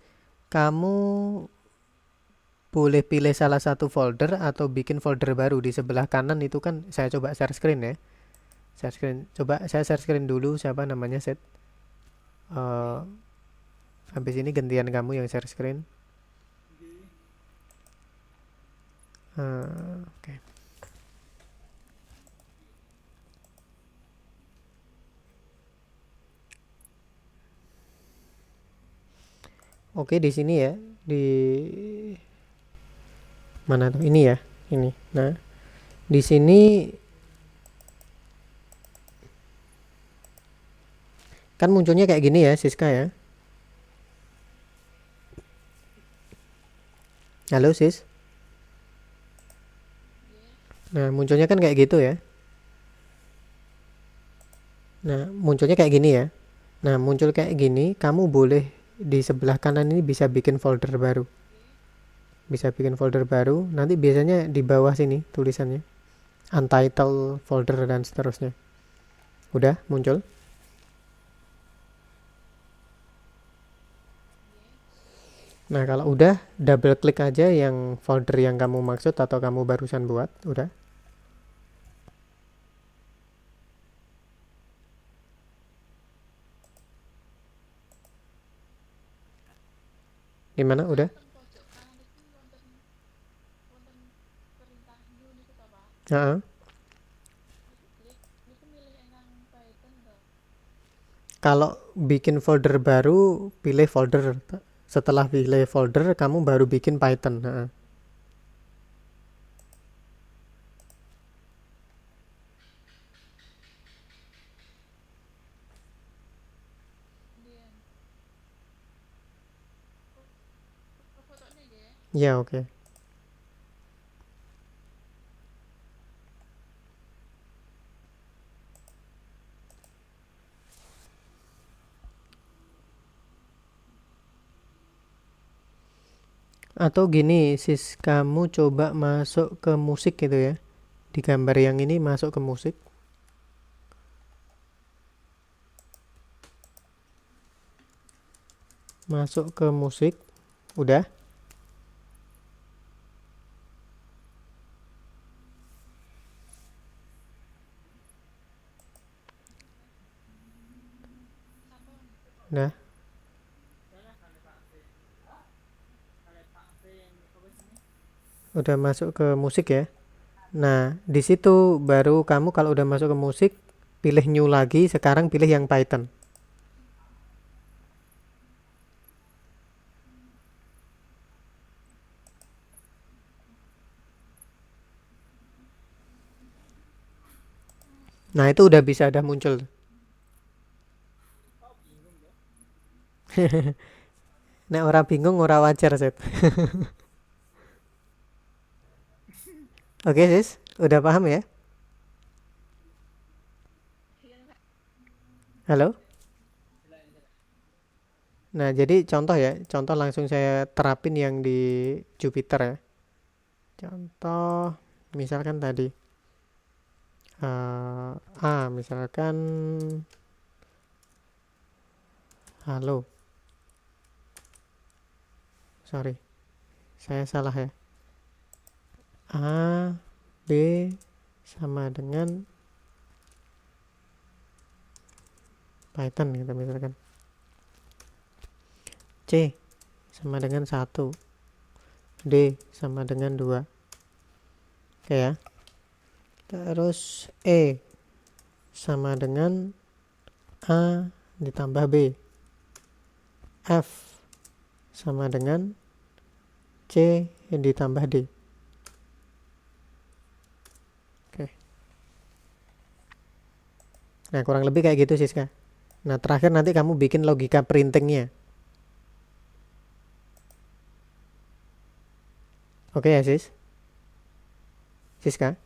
Kamu boleh pilih salah satu folder atau bikin folder baru. Di sebelah kanan itu kan saya coba share screen ya. Share screen. Coba saya share screen dulu siapa namanya set. Eh, habis ini gantian kamu yang share screen. Oke. Oke, di sini ya. Di mana tuh? Ini ya. Ini. Nah, di sini kan munculnya kayak gini ya, Siska ya. Halo, Sis. Nah, munculnya kan kayak gitu ya. Nah, munculnya kayak gini ya. Nah, muncul kayak gini, kamu boleh di sebelah kanan ini bisa bikin folder baru. Bisa bikin folder baru, nanti biasanya di bawah sini tulisannya. Untitled folder dan seterusnya. Udah muncul? Nah, kalau udah, double klik aja yang folder yang kamu maksud atau kamu barusan buat. Udah. Gimana? Udah? Heeh. Kalau bikin folder baru, pilih folder. Setelah pilih folder, kamu baru bikin Python. Heeh. Ya, oke. Atau gini, sis, kamu coba masuk ke musik gitu ya. Di gambar yang ini masuk ke musik. Masuk ke musik. Udah. Nah, udah masuk ke musik ya. Nah, di situ baru kamu kalau udah masuk ke musik, pilih new lagi, sekarang pilih yang Python. Nah, itu udah bisa ada muncul. Nek ora bingung ora wajar, Set. Oke, sis. Udah paham ya? Halo? Nah, jadi contoh ya. Contoh langsung saya terapin yang di Jupyter ya. Contoh, misalkan tadi. Misalkan halo. Sorry, saya salah ya. A, B sama dengan Python gitu misalkan. C sama dengan 1. D sama dengan 2. Oke ya. Terus E sama dengan A ditambah B. F sama dengan C ditambah D. Oke. Nah, kurang lebih kayak gitu, Siska. Nah, terakhir nanti kamu bikin logika printingnya. Oke ya, Sis? Siska?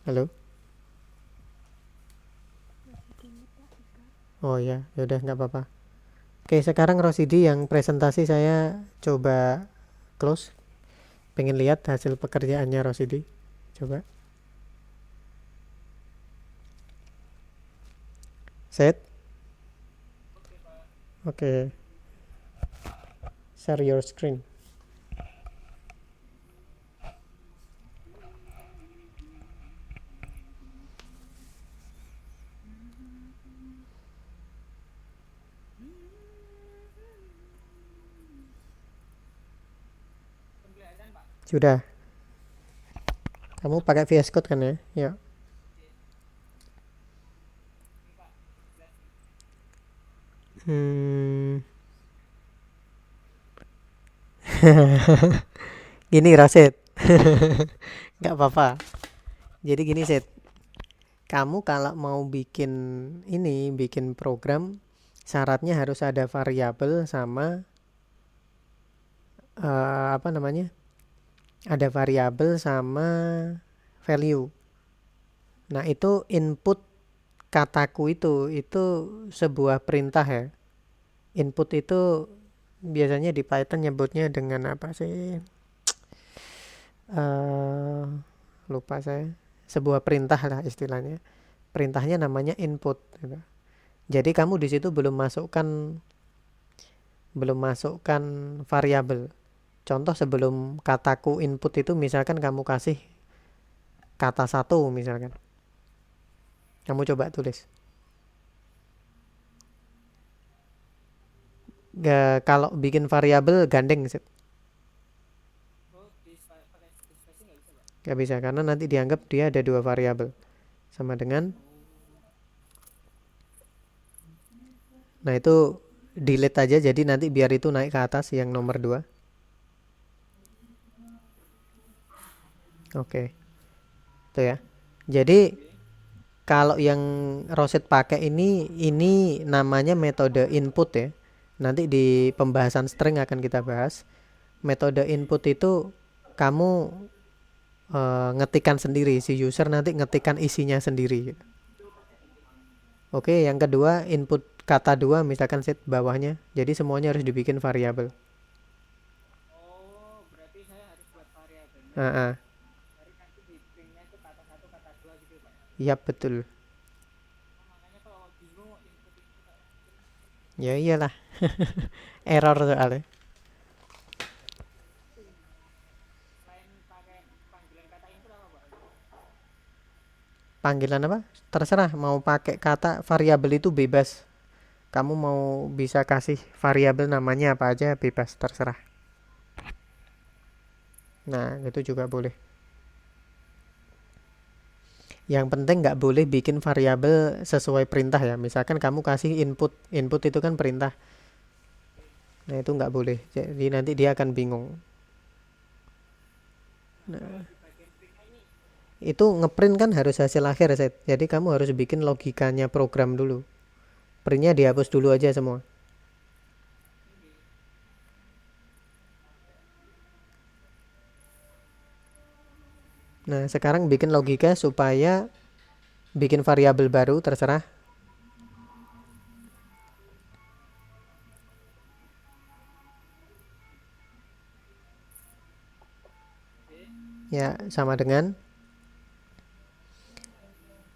Halo? Oh ya, yaudah nggak apa-apa. Oke, sekarang Rosidi yang presentasi saya coba close. Pengen lihat hasil pekerjaannya Rosidi. Coba. Set. Oke. Share your screen. Sudah. Kamu pakai VS Code kan ya? Ya. Gini Rasid. Nggak apa-apa. Jadi gini Sid. Kamu kalau mau bikin program, syaratnya harus ada variabel sama apa namanya? Ada variabel sama value. Nah, itu input kataku itu sebuah perintah ya. Input itu biasanya di Python nyebutnya dengan apa sih? Lupa saya. Sebuah perintah lah istilahnya. Perintahnya namanya input gitu. Jadi kamu di situ belum masukkan belum masukkan variabel. Contoh sebelum kataku input itu misalkan kamu kasih kata 1 misalkan. Kamu coba tulis. Kalau bikin variabel gandeng Sip. Oh, pakai spacing nggak bisa, Pak? Gak bisa karena nanti dianggap dia ada 2 variabel. Sama dengan nah itu delete aja jadi nanti biar itu naik ke atas yang nomor 2. Oke. Itu ya. Jadi kalau yang Roset pakai ini namanya metode input ya. Nanti di pembahasan string akan kita bahas. Metode input itu kamu ngetikan sendiri, si user nanti ngetikan isinya sendiri. Oke, yang kedua input kata 2 misalkan set bawahnya. Jadi semuanya harus dibikin variabel. Oh, berarti saya harus buat variabelnya. Heeh. Baru nanti di stringnya itu kata 1, kata 2 gitu, Pak. Yap, betul. Oh, makanya kalau bingung input Pak. Ya iyalah. Error soalnya. Selain pakai panggilan kata input apa, Pak? Panggilan apa? Terserah mau pakai kata variabel itu bebas. Kamu mau bisa kasih variabel namanya apa aja bebas, terserah. Nah, itu juga boleh. Yang penting nggak boleh bikin variabel sesuai perintah ya. Misalkan kamu kasih input itu kan perintah. Nah, itu nggak boleh. Jadi nanti dia akan bingung. Nah, itu ngeprint kan harus hasil akhir set. Jadi kamu harus bikin logikanya program dulu. Printnya dihapus dulu aja semua. Nah, sekarang bikin logika supaya bikin variabel baru, terserah. Ya, sama dengan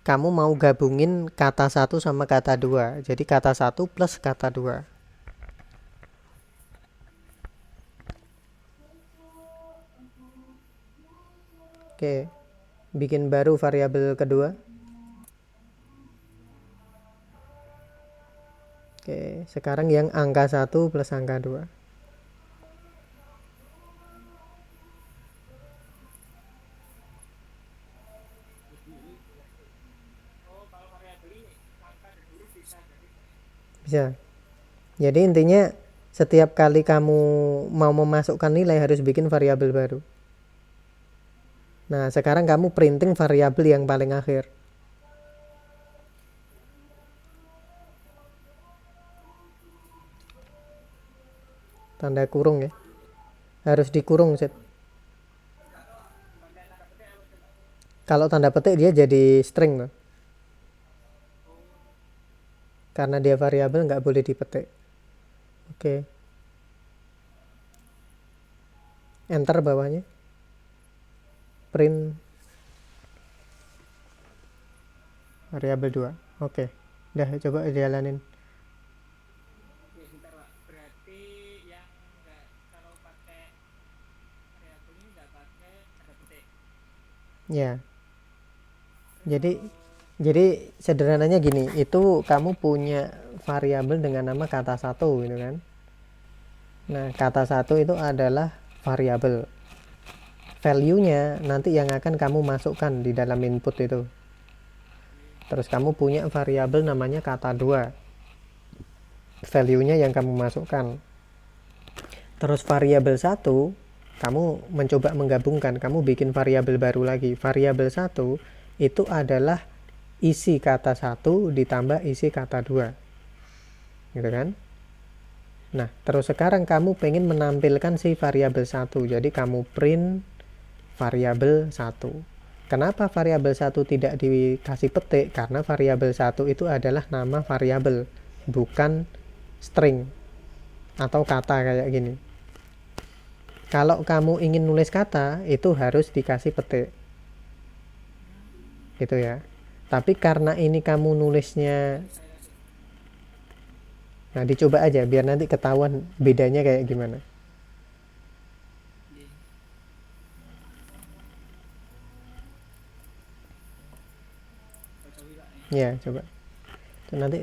kamu mau gabungin kata 1 sama kata 2. Jadi kata 1 plus kata 2. Oke. Bikin baru variabel kedua. Oke, sekarang yang angka 1 plus angka 2. Oh, kalau variabel ini angka dan huruf bisa jadi. Bisa. Jadi intinya setiap kali kamu mau memasukkan nilai harus bikin variabel baru. Nah, sekarang kamu printing variabel yang paling akhir. Tanda kurung ya. Harus dikurung, Set. Kalau tanda petik dia jadi string loh. Karena dia variabel nggak boleh dipetik. Oke. Enter bawahnya. Print variabel 2. Oke. Udah coba jalanin. Ya, bentar, Pak. Berarti yang enggak kalau pakai variabel ini enggak pakai tanda petik. Ya. Jadi sederhananya gini, itu kamu punya variabel dengan nama kata 1 gitu kan. Nah, kata 1 itu adalah variabel. Value-nya nanti yang akan kamu masukkan di dalam input itu. Terus kamu punya variabel namanya kata 2. Value-nya yang kamu masukkan. Terus variabel 1 kamu mencoba menggabungkan, kamu bikin variabel baru lagi. Variabel 1 itu adalah isi kata 1 ditambah isi kata 2. Gitu kan? Nah, terus sekarang kamu pengen menampilkan si variabel 1. Jadi kamu print variabel 1. Kenapa variabel 1 tidak dikasih petik? Karena variabel 1 itu adalah nama variabel, bukan string atau kata kayak gini. Kalau kamu ingin nulis kata, itu harus dikasih petik. Gitu ya. Tapi karena ini kamu nulisnya Nah, dicoba aja biar nanti ketahuan bedanya kayak gimana. Iya. Coba lah Ya, coba. Itu nanti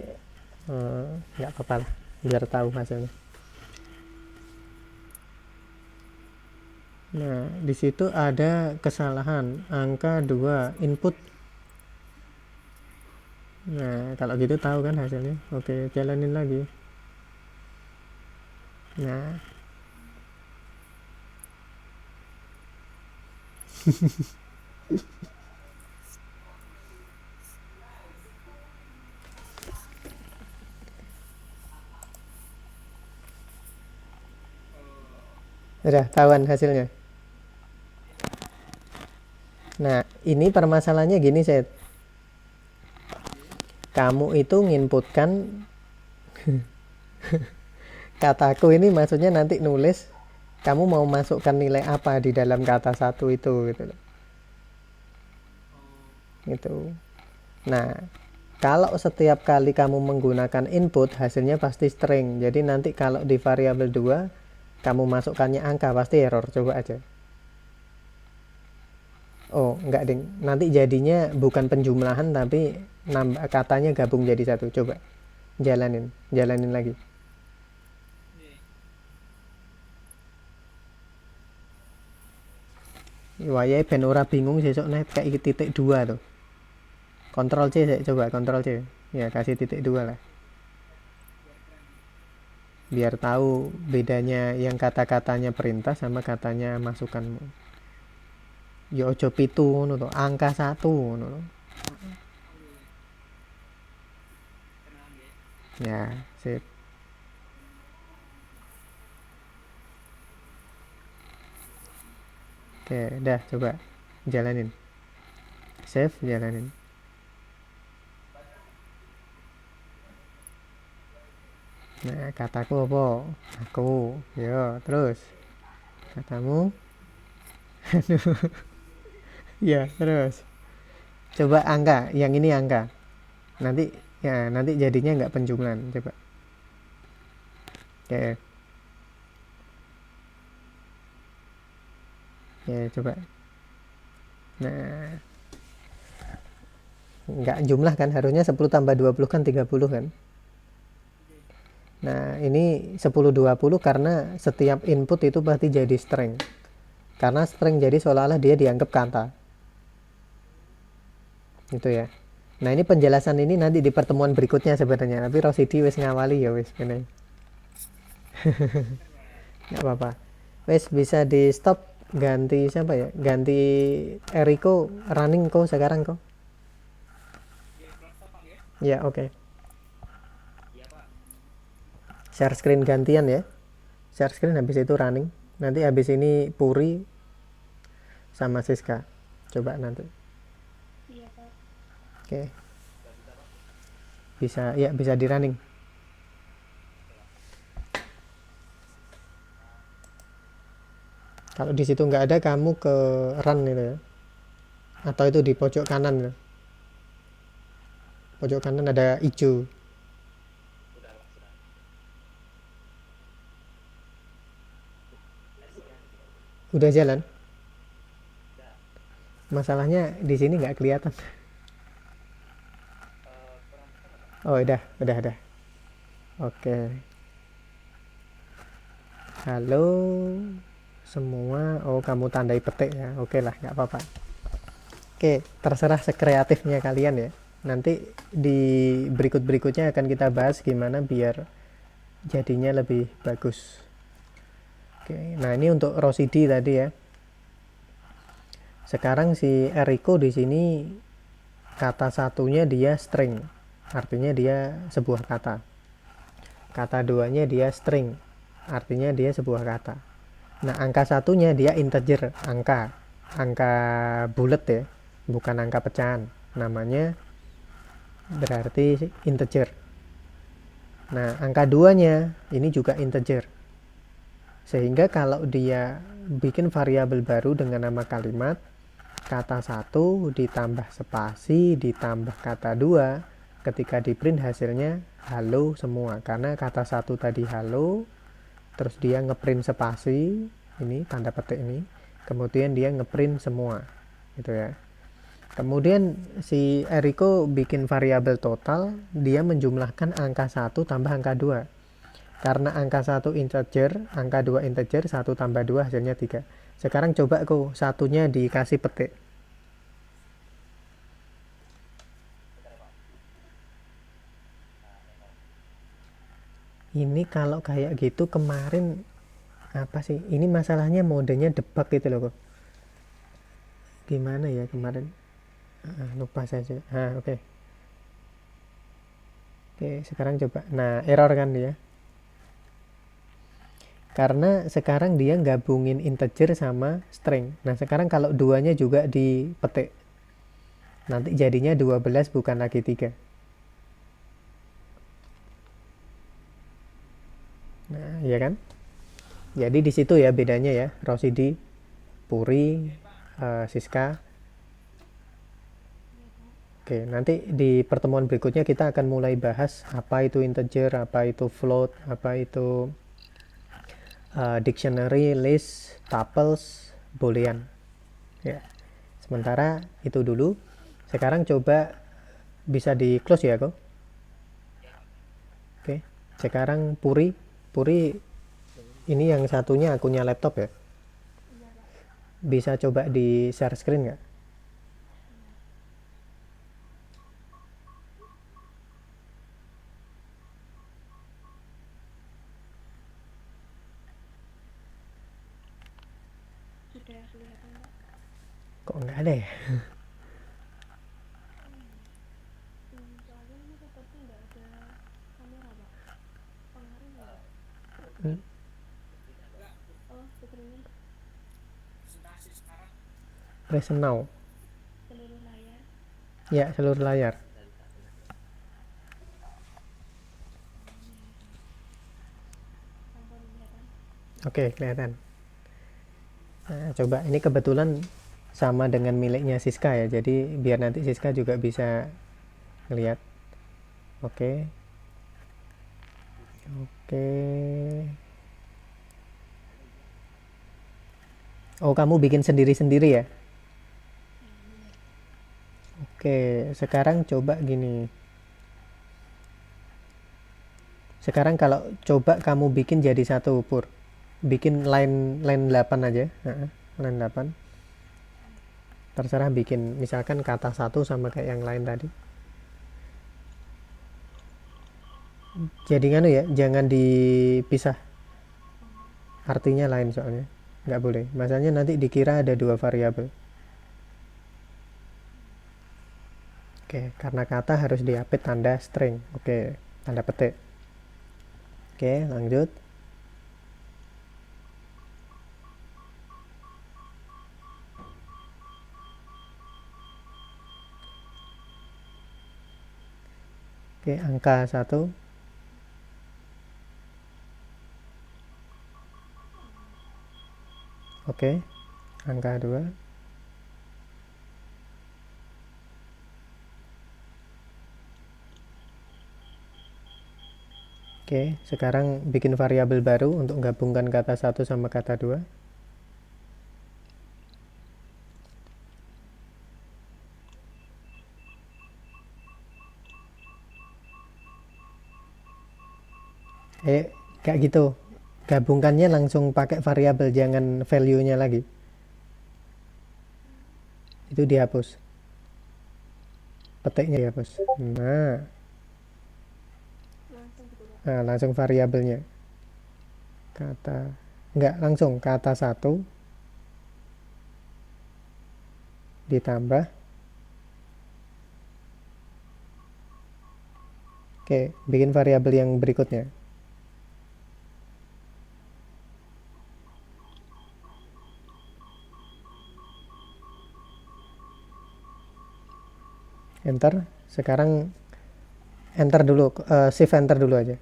nggak apa-apa lah, biar tahu hasilnya. Nah, di situ ada kesalahan angka 2 input. Nah, kalau gitu tahu kan hasilnya. Oke, jalanin lagi. Nah, udah tahuan hasilnya. Nah, ini permasalahannya gini, Set. Kamu itu nginputkan kataku ini maksudnya nanti nulis kamu mau masukkan nilai apa di dalam kata satu itu gitu loh. Gitu. Nah, kalau setiap kali kamu menggunakan input hasilnya pasti string. Jadi nanti kalau di variabel 2 kamu masukkannya angka pasti error. Coba aja. Oh, enggak ding. Nanti jadinya bukan penjumlahan tapi nambah katanya gabung jadi satu. Coba. Jalanin lagi. Wayahe ben ora bingung sesuk nek kayak titik 2 tuh. Ctrl C saya coba, Ctrl C. Ya, kasih titik 2 lah. Biar tahu bedanya yang kata-katanya perintah sama katanya masukanmu. Ya ojo pitu ngono to, angka 1 ngono to. Ya, sip. Oke, dah coba jalanin. Save, jalanin. Nah, kataku apa? Aku. Yo, terus. Katamu. Ya, terus. Coba angka, yang ini angka. Nanti jadinya nggak penjumlahan. Coba. Oke. Ya, coba. Nah, nggak jumlah kan, harusnya 10 tambah 20 kan 30 kan. Nah, ini 10-20 karena setiap input itu pasti jadi string. Karena string jadi seolah-olah dia dianggap kata. Gitu ya. Nah, ini penjelasan ini nanti di pertemuan berikutnya sebenarnya. Tapi Rosidi wis ngawali ya wis kene. Nggak apa-apa. Wis bisa di stop, ganti siapa ya? Ganti Eriko running kok sekarang kok. Ya, oke. Iya Pak. Share screen gantian ya. Share screen habis itu running. Nanti habis ini Puri sama Siska. Coba nanti. Iya Pak. Oke. Bisa ya, bisa di running. Kalau di situ nggak ada, kamu ke run itu ya. Atau itu di pojok kanan ya. Pojok kanan ada hijau. Udah Pak, sudah. Udah jalan. Udah. Masalahnya di sini nggak kelihatan. Kurang apa Pak? Oh, udah. Oke. Halo semua. Oh, kamu tandai petik ya. Oke lah, nggak apa-apa. Oke, terserah sekreatifnya kalian ya. Nanti di berikutnya akan kita bahas gimana biar jadinya lebih bagus. Oke, nah ini untuk Rosidi tadi ya. Sekarang si Eriko di sini kata satunya dia string, artinya dia sebuah kata. Kata duanya dia string, artinya dia sebuah kata. Nah, angka satunya dia integer, angka bulat ya, bukan angka pecahan. Namanya berarti integer. Nah, angka duanya ini juga integer. Sehingga kalau dia bikin variabel baru dengan nama kalimat, kata 1 ditambah spasi ditambah kata 2 ketika di print hasilnya halo semua, karena kata satu tadi halo, terus dia ngeprint spasi ini tanda petik ini, kemudian dia ngeprint semua gitu ya. Kemudian si Eriko bikin variabel total, dia menjumlahkan angka 1 tambah angka 2. Karena angka 1 integer, angka 2 integer, 1 tambah 2 hasilnya 3. Sekarang coba kok satunya dikasih petik. Ini kalau kayak gitu kemarin apa sih? Ini masalahnya modenya debug gitu loh kok. Gimana ya kemarin? Lupa saja. Oke. Oke, sekarang coba. Nah, error kan dia. Karena sekarang dia gabungin integer sama string. Nah, sekarang kalau duanya juga dipetik. Nanti jadinya 12 bukan lagi 3. Nah, iya kan? Jadi di situ ya bedanya ya. Rosidi, Puri, Siska. Oke, nanti di pertemuan berikutnya kita akan mulai bahas apa itu integer, apa itu float, apa itu dictionary, list, tuples, boolean. Ya. Sementara itu dulu. Sekarang coba bisa di close ya kok. Oke. Sekarang Puri ini yang satunya akunnya laptop ya. Bisa coba di share screen nggak? Sudah kelihatan Pak? Kok nggak ada ya? Soalnya ini seperti nggak ada kamera Pak. Pengaruh nggak? Oh, screen Presentasi sekarang Present now. seluruh layar. Ya, seluruh layar. Tanpa kelihatan. Oke, kelihatan. Nah, coba ini kebetulan sama dengan miliknya Siska ya. Jadi biar nanti Siska juga bisa ngelihat. Oke. Oke. Oh, kamu bikin sendiri-sendiri ya? Oke, sekarang coba gini. Sekarang kalau coba kamu bikin jadi satu Pur. Bikin line 8 aja. Line 8. Terserah bikin misalkan kata satu sama kayak yang lain tadi. Jadi kan ya, jangan dipisah. Artinya lain soalnya. Nggak boleh. Masalahnya nanti dikira ada dua variabel. Oke, karena kata harus diapit tanda string. Oke, tanda petik. Oke, lanjut. Oke, angka 1. Oke, angka 2. Oke, sekarang bikin variabel baru untuk gabungkan kata 1 sama kata 2. Kayak gitu. Gabungkannya langsung pakai variabel, jangan value-nya lagi. Itu dihapus. Petiknya dihapus. Nah, Langsung gitu Pak. langsung variabelnya. Enggak, langsung kata 1 ditambah. Oke, bikin variabel yang berikutnya. Enter. Sekarang enter dulu, shift enter dulu aja.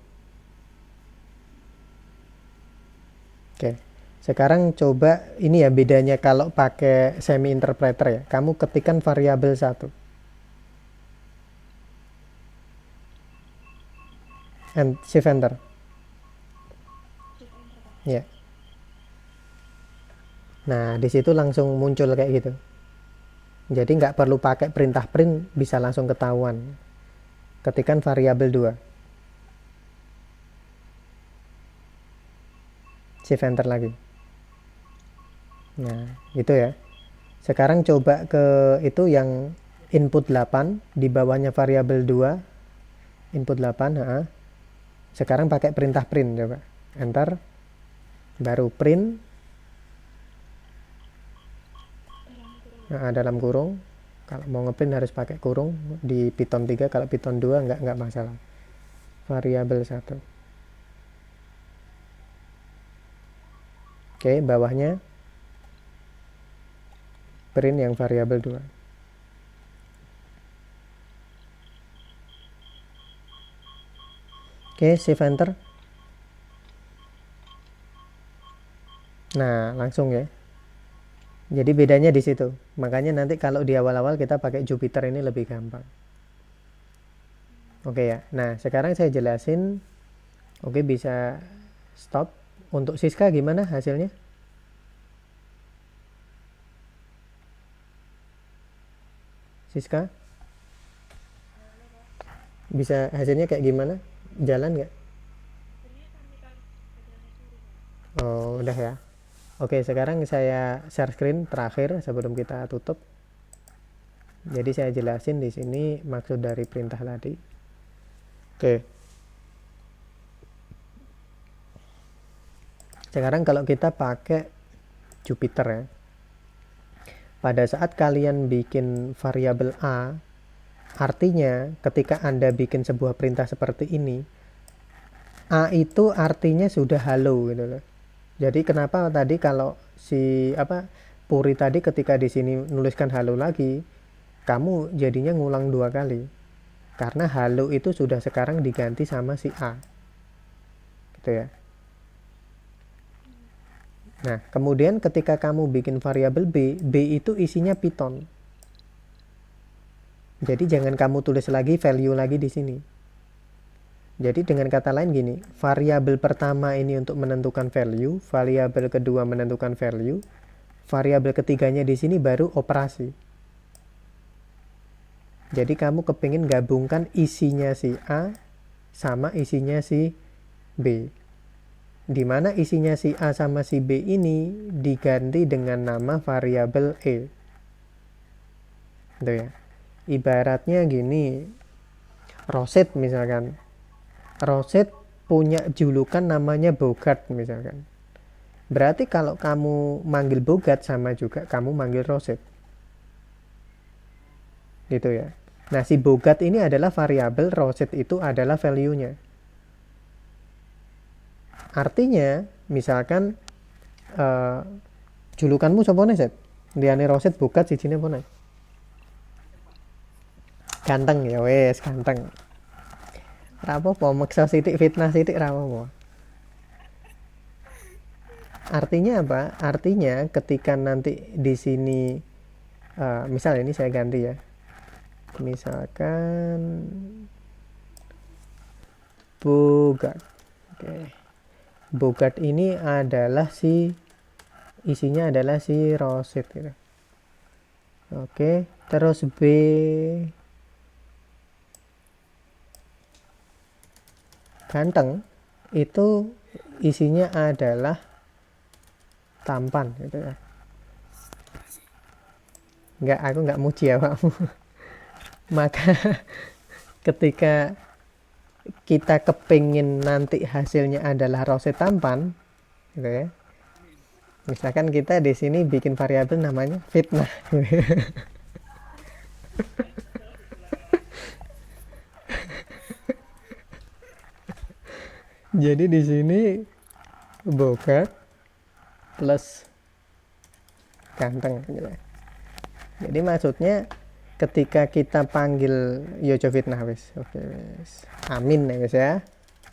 Oke. Sekarang coba ini ya bedanya kalau pakai semi interpreter ya. Kamu ketikkan variabel 1. Shift enter. Shift enter Pak. Ya. Nah, di situ langsung muncul kayak gitu. Jadi nggak perlu pakai perintah print, bisa langsung ketahuan. Ketikan variabel 2. Shift enter lagi. Nah, gitu ya. Sekarang coba ke itu yang input 8, di bawahnya variabel 2, input 8, sekarang pakai perintah print, coba. Enter, baru print, dalam kurung. Kalau mau ngeprint harus pakai kurung, di Python 3, kalau Python 2 nggak masalah. Variabel 1. Oke, bawahnya print yang variabel 2. Oke, save enter. Nah, langsung ya. Jadi bedanya di situ. Makanya nanti kalau di awal-awal kita pakai Jupyter ini lebih gampang. Oke ya. Nah, sekarang saya jelasin. Oke, bisa stop. Untuk Siska gimana hasilnya? Siska? Bisa hasilnya kayak gimana? Jalan nggak? Oh, udah ya. Oke, sekarang saya share screen terakhir sebelum kita tutup. Jadi saya jelasin di sini maksud dari perintah tadi. Oke. Sekarang kalau kita pakai Jupyter ya. Pada saat kalian bikin variabel A, artinya ketika Anda bikin sebuah perintah seperti ini, A itu artinya sudah halo gitu loh. Jadi kenapa tadi kalau Puri tadi ketika di sini nuliskan halo lagi, kamu jadinya ngulang 2 kali. Karena halo itu sudah sekarang diganti sama si A. Gitu ya. Nah, kemudian ketika kamu bikin variabel B, B itu isinya Python. Jadi jangan kamu tulis lagi value lagi di sini. Jadi dengan kata lain gini, variabel pertama ini untuk menentukan value, variabel kedua menentukan value, variabel ketiganya di sini baru operasi. Jadi kamu kepingin gabungkan isinya si A sama isinya si B. Di mana isinya si A sama si B ini diganti dengan nama variabel E. Itu ya. Ibaratnya gini, Roset misalkan. Roset punya julukan namanya Bogart misalkan. Berarti kalau kamu manggil Bogart sama juga kamu manggil Roset. Gitu ya. Nah, si Bogart ini adalah variabel, Roset itu adalah value-nya. Artinya, misalkan julukanmu sapa Set? Liane Roset Bogart sijine apa? Ganteng ya wes, ganteng. Ra apa-apa, maksa sithik fitnah sithik ra apa-apa. Artinya apa? Artinya ketika nanti di sini misal ini saya ganti ya. Misalkan Bogart. Oke. Bogart ini adalah isinya adalah si Roset gitu. Oke, terus B ganteng itu isinya adalah tampan gitu ya. Aku nggak muji ya Pak. Maka ketika kita kepingin nanti hasilnya adalah Roset tampan gitu ya. Misalkan kita di sini bikin variabel namanya fitnah. Jadi di sini Bogart plus ganteng gitu ya. Jadi maksudnya ketika kita panggil Yojo fitnah wis. Oke wis. Amin ya wis ya.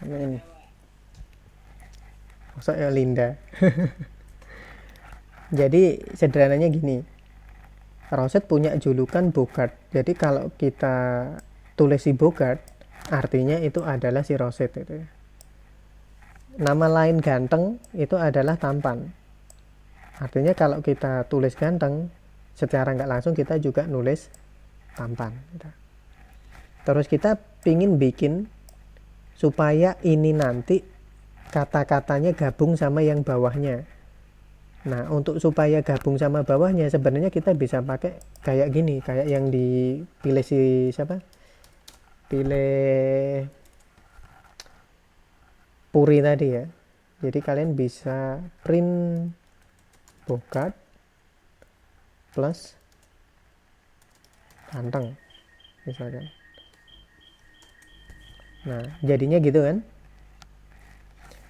Amin. Maksudnya Linda. Jadi sederhananya gini. Roset punya julukan Bogart. Jadi kalau kita tulis si Bogart, artinya itu adalah si Rosid itu ya. Nama lain ganteng itu adalah tampan. Artinya kalau kita tulis ganteng, secara nggak langsung kita juga nulis tampan. Terus kita pingin bikin supaya ini nanti kata-katanya gabung sama yang bawahnya. Nah, untuk supaya gabung sama bawahnya sebenarnya kita bisa pakai kayak gini, kayak yang dipilih si siapa? Pilih Puri tadi ya. Jadi kalian bisa print Bogart plus ganteng misalkan. Nah, jadinya gitu kan.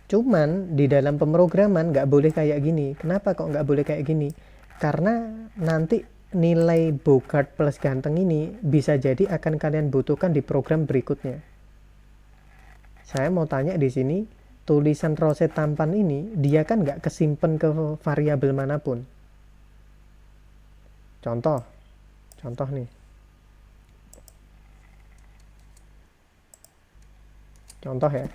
Cuman di dalam pemrograman nggak boleh kayak gini. Kenapa kok nggak boleh kayak gini? Karena nanti nilai Bogart plus ganteng ini bisa jadi akan kalian butuhkan di program berikutnya. Saya mau tanya di sini, tulisan Rosid tampan ini dia kan nggak kesimpan ke variabel manapun. Contoh nih. Contoh ya.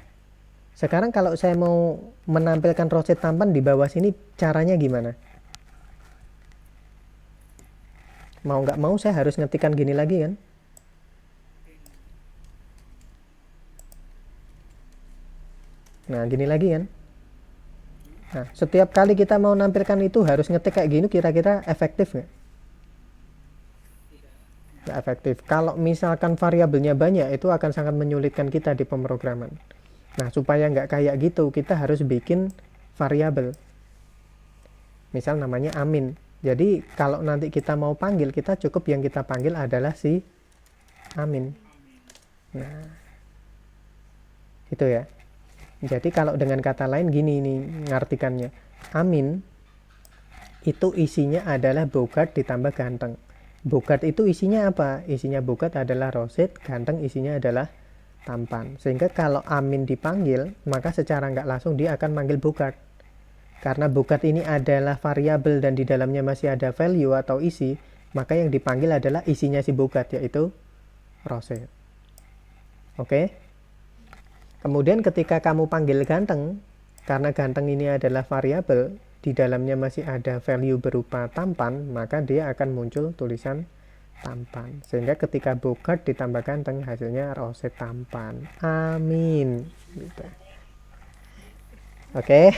Sekarang kalau saya mau menampilkan Rosid tampan di bawah sini, caranya gimana? Mau nggak mau saya harus ngetikkan gini lagi kan? Nah, gini lagi kan? Nah, setiap kali kita mau nampilkan itu harus ngetik kayak gini, kira-kira efektif nggak? Nggak efektif. Kalau misalkan variabelnya banyak, itu akan sangat menyulitkan kita di pemrograman. Nah, supaya nggak kayak gitu, kita harus bikin variabel. Misal namanya Amin. Jadi, kalau nanti kita mau panggil, kita cukup yang kita panggil adalah si Amin. Nah, itu ya. Jadi, kalau dengan kata lain gini nih ngartikannya. Amin itu isinya adalah Bogart ditambah ganteng. Bogart itu isinya apa? Isinya Bogart adalah Rosid, ganteng isinya adalah tampan. Sehingga kalau Amin dipanggil, maka secara nggak langsung dia akan manggil Bogart. Karena Bogart ini adalah variabel dan di dalamnya masih ada value atau isi, maka yang dipanggil adalah isinya si Bogart, yaitu Rosid. Oke? Kemudian ketika kamu panggil ganteng, karena ganteng ini adalah variabel, di dalamnya masih ada value berupa tampan, maka dia akan muncul tulisan tampan. Sehingga ketika Bogart ditambah ganteng, hasilnya Rosid tampan. Amin. Gitu. Oke.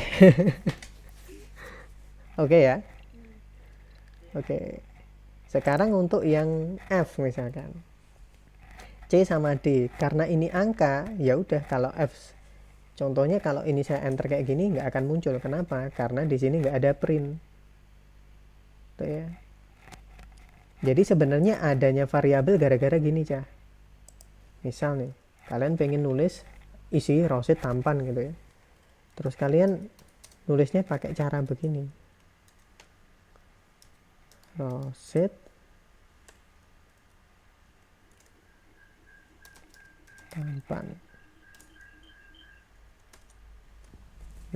Oke ya. Oke. Sekarang untuk yang F misalkan. C sama D. Karena ini angka, ya udah kalau F. Contohnya kalau ini saya enter kayak gini nggak akan muncul. Kenapa? Karena di sini nggak ada print. Tuh ya. Jadi sebenarnya adanya variabel gara-gara gini, Cah. Misal nih, kalian pengen nulis isi Rosid tampan gitu ya. Terus kalian nulisnya pakai cara begini. Rosid tampan.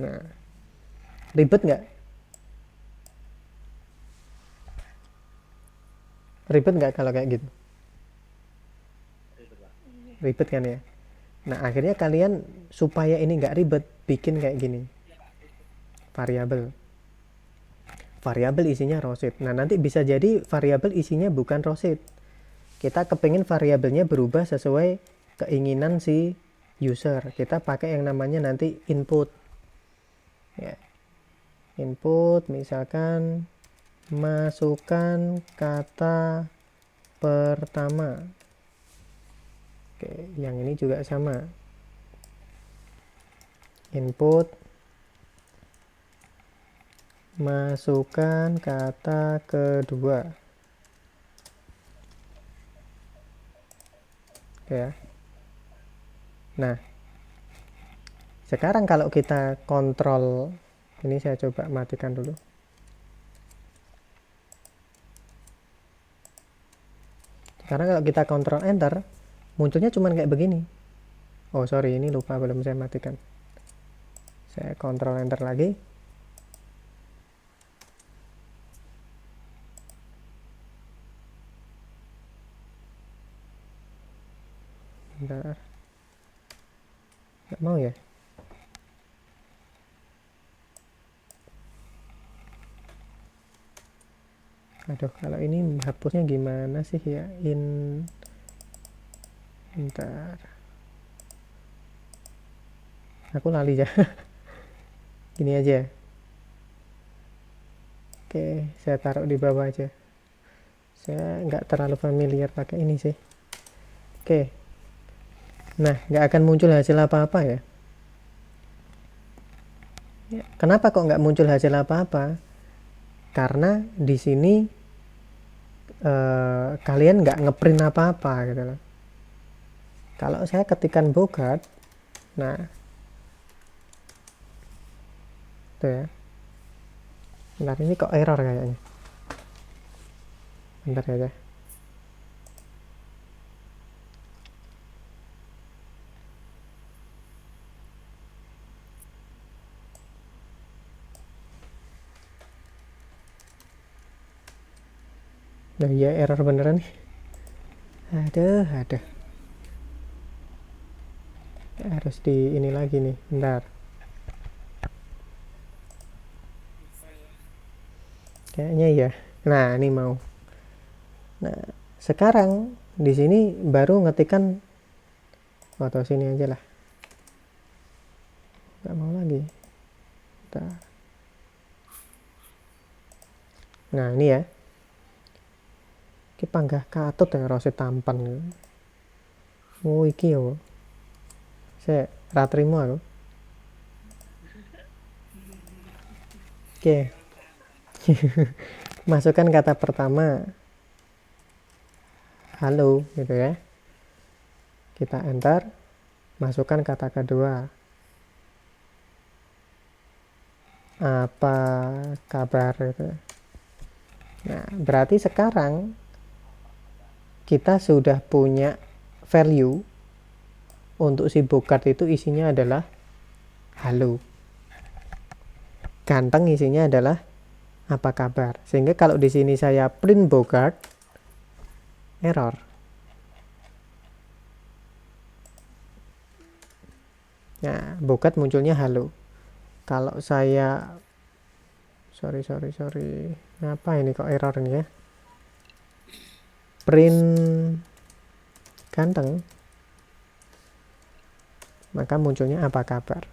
Nah, ribet nggak? Ribet nggak kalau kayak gitu? Ribet kan ya? Nah, akhirnya kalian supaya ini nggak ribet, bikin kayak gini. Variabel. Variabel isinya Rosid. Nah, nanti bisa jadi variabel isinya bukan Rosid. Kita kepingin variabelnya berubah sesuai keinginan si user. Kita pakai yang namanya nanti input. Ya. Input misalkan masukkan kata pertama. Oke, yang ini juga sama. Input masukkan kata kedua. Oke ya. Nah, sekarang kalau kita kontrol, ini saya coba matikan dulu. Sekarang kalau kita kontrol enter, munculnya cuma kayak begini. Oh sorry, ini lupa belum saya matikan. Saya kontrol enter lagi. Bentar. nggak mau ya. Aduh, kalau ini hapusnya gimana sih ya? Bentar. Aku lali ya. Gini aja. Oke, saya taruh di bawah aja. Saya nggak terlalu familiar pakai ini sih. Oke. Nah, nggak akan muncul hasil apa-apa ya. Kenapa kok nggak muncul hasil apa-apa? Karena di sini kalian nggak ngeprint apa-apa gitu loh. Kalau saya ketikkan Bogart, nah tuh ya. Bentar, ini kok error kayaknya. Bentar aja. Nah, ya error beneran nih. Aduh. Harus di ini lagi nih. Bentar. Kayaknya ya. Nah, ini mau. Nah, sekarang di sini baru ngetikkan atau sini aja lah. Nggak mau lagi. Bentar. Nah, ini ya. Iki panggah katut ya rose tampan. Oh, iki ya. Saya ratrimo aku. Oke. Masukkan kata pertama. Halo, gitu ya. Kita enter. Masukkan kata kedua. Apa kabar gitu. Nah, berarti sekarang kita sudah punya value untuk si Bogart itu isinya adalah halo. Ganteng isinya adalah apa kabar. Sehingga kalau di sini saya print Bogart, error. Nah, Bogart munculnya halo. Kalau saya sorry. Ngapa ini kok error ini ya? Print ganteng, maka munculnya apa kabar.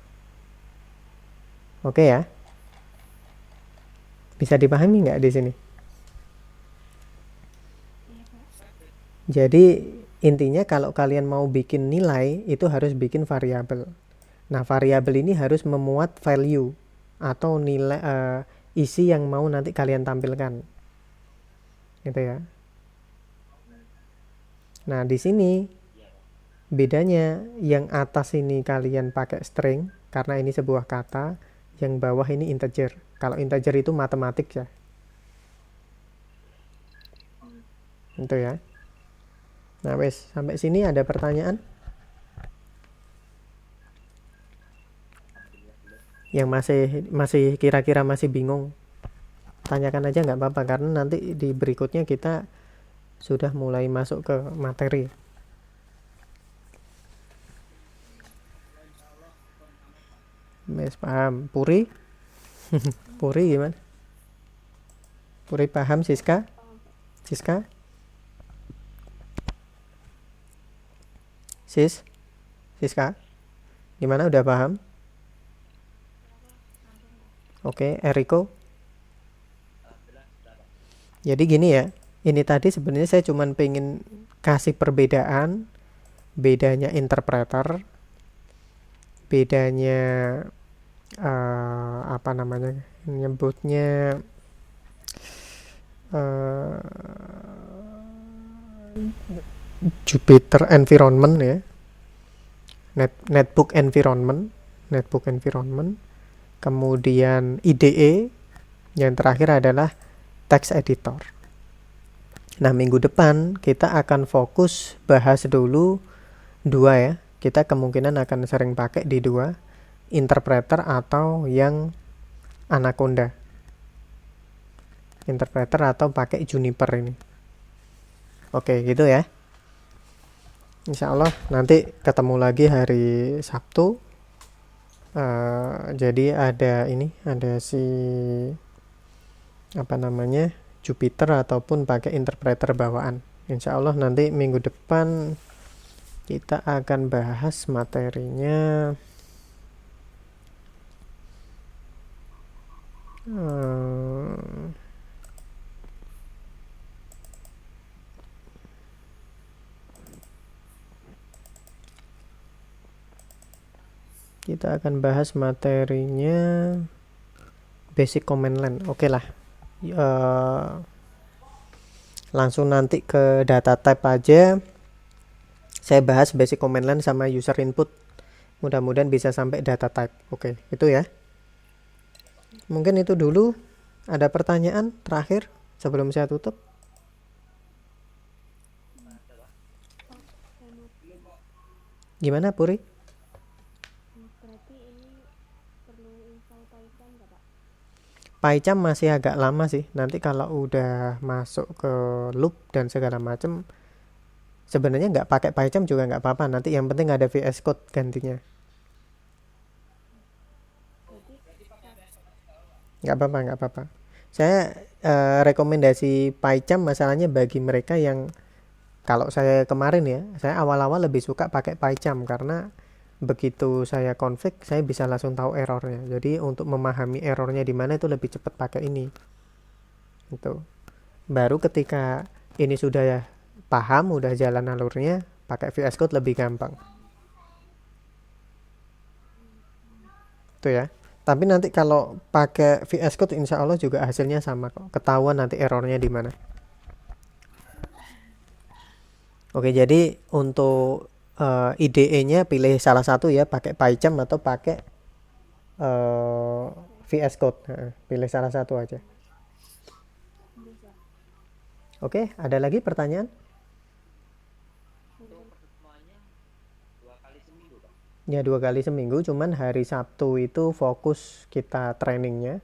Oke ya. Bisa dipahami nggak di sini? Jadi intinya kalau kalian mau bikin nilai itu harus bikin variabel. Nah, variabel ini harus memuat value atau nilai isi yang mau nanti kalian tampilkan. Gitu ya. Nah, di sini bedanya yang atas ini kalian pakai string karena ini sebuah kata, yang bawah ini integer. Kalau integer itu matematik ya. Itu ya. Nah, wes, sampai sini ada pertanyaan? Yang masih kira-kira masih bingung, tanyakan aja nggak apa-apa, karena nanti di berikutnya kita sudah mulai masuk ke materi. Mes paham. Puri? Puri gimana? Puri paham, Siska? Siska? Siska? Gimana, udah paham? Oke, Eriko? Jadi gini ya, ini tadi sebenarnya saya cuma pengen kasih perbedaan, bedanya interpreter, bedanya apa namanya, nyebutnya Jupyter environment ya, netbook environment, kemudian IDE, yang terakhir adalah text editor. Nah, minggu depan kita akan fokus bahas dulu dua ya. Kita kemungkinan akan sering pakai di dua, interpreter atau yang Anaconda. Interpreter atau pakai Juniper ini. Oke, gitu ya. Insya Allah nanti ketemu lagi hari Sabtu Jadi ada si apa namanya Jupyter ataupun pakai interpreter bawaan. Insya Allah nanti minggu depan kita akan bahas materinya. Kita akan bahas materinya basic command line. Oke lah. Langsung nanti ke data type aja. Saya bahas basic command line sama user input. Mudah-mudahan bisa sampai data type. Oke, itu ya. Mungkin itu dulu. Ada pertanyaan terakhir sebelum saya tutup? Gimana Puri? Berarti ini perlu install Python nggak Pak? PyCharm masih agak lama sih. Nanti kalau udah masuk ke loop dan segala macam, sebenarnya nggak pakai PyCharm juga nggak apa-apa. Nanti yang penting ada VS Code gantinya. Nggak apa-apa. Saya rekomendasi PyCharm masalahnya bagi mereka yang, kalau saya kemarin ya, saya awal-awal lebih suka pakai PyCharm karena begitu saya config saya bisa langsung tahu errornya. Jadi untuk memahami errornya di mana itu lebih cepat pakai ini. Itu. Baru ketika ini sudah ya paham, udah jalan alurnya, pakai VS Code lebih gampang. Itu ya. Tapi nanti kalau pakai VS Code insya Allah juga hasilnya sama kok. Ketahuan nanti errornya di mana. Oke, jadi untuk IDE-nya pilih salah satu ya, pakai PyCharm atau pakai VS Code. Pilih salah satu aja. Bisa. Oke, ada lagi pertanyaan? Itu pertemuannya 2 kali seminggu, Pak. Ya 2 kali seminggu, cuman hari Sabtu itu fokus kita trainingnya.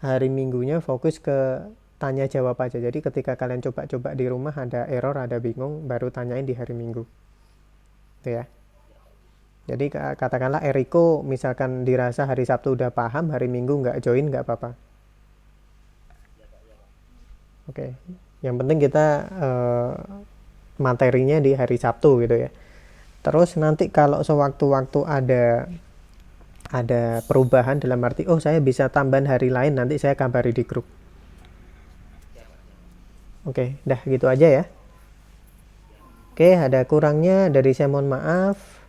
Hari Minggunya fokus ke tanya jawab aja. Jadi ketika kalian coba-coba di rumah ada error, ada bingung, baru tanyain di hari Minggu. Itu ya. Jadi katakanlah Eriko misalkan dirasa hari Sabtu udah paham, hari Minggu nggak join nggak apa-apa. Oke. Yang penting kita materinya di hari Sabtu gitu ya. Terus nanti kalau sewaktu-waktu ada perubahan dalam arti saya bisa tambahan hari lain, nanti saya kabari di grup. Oke, dah gitu aja ya. Oke, ada kurangnya dari saya mohon maaf.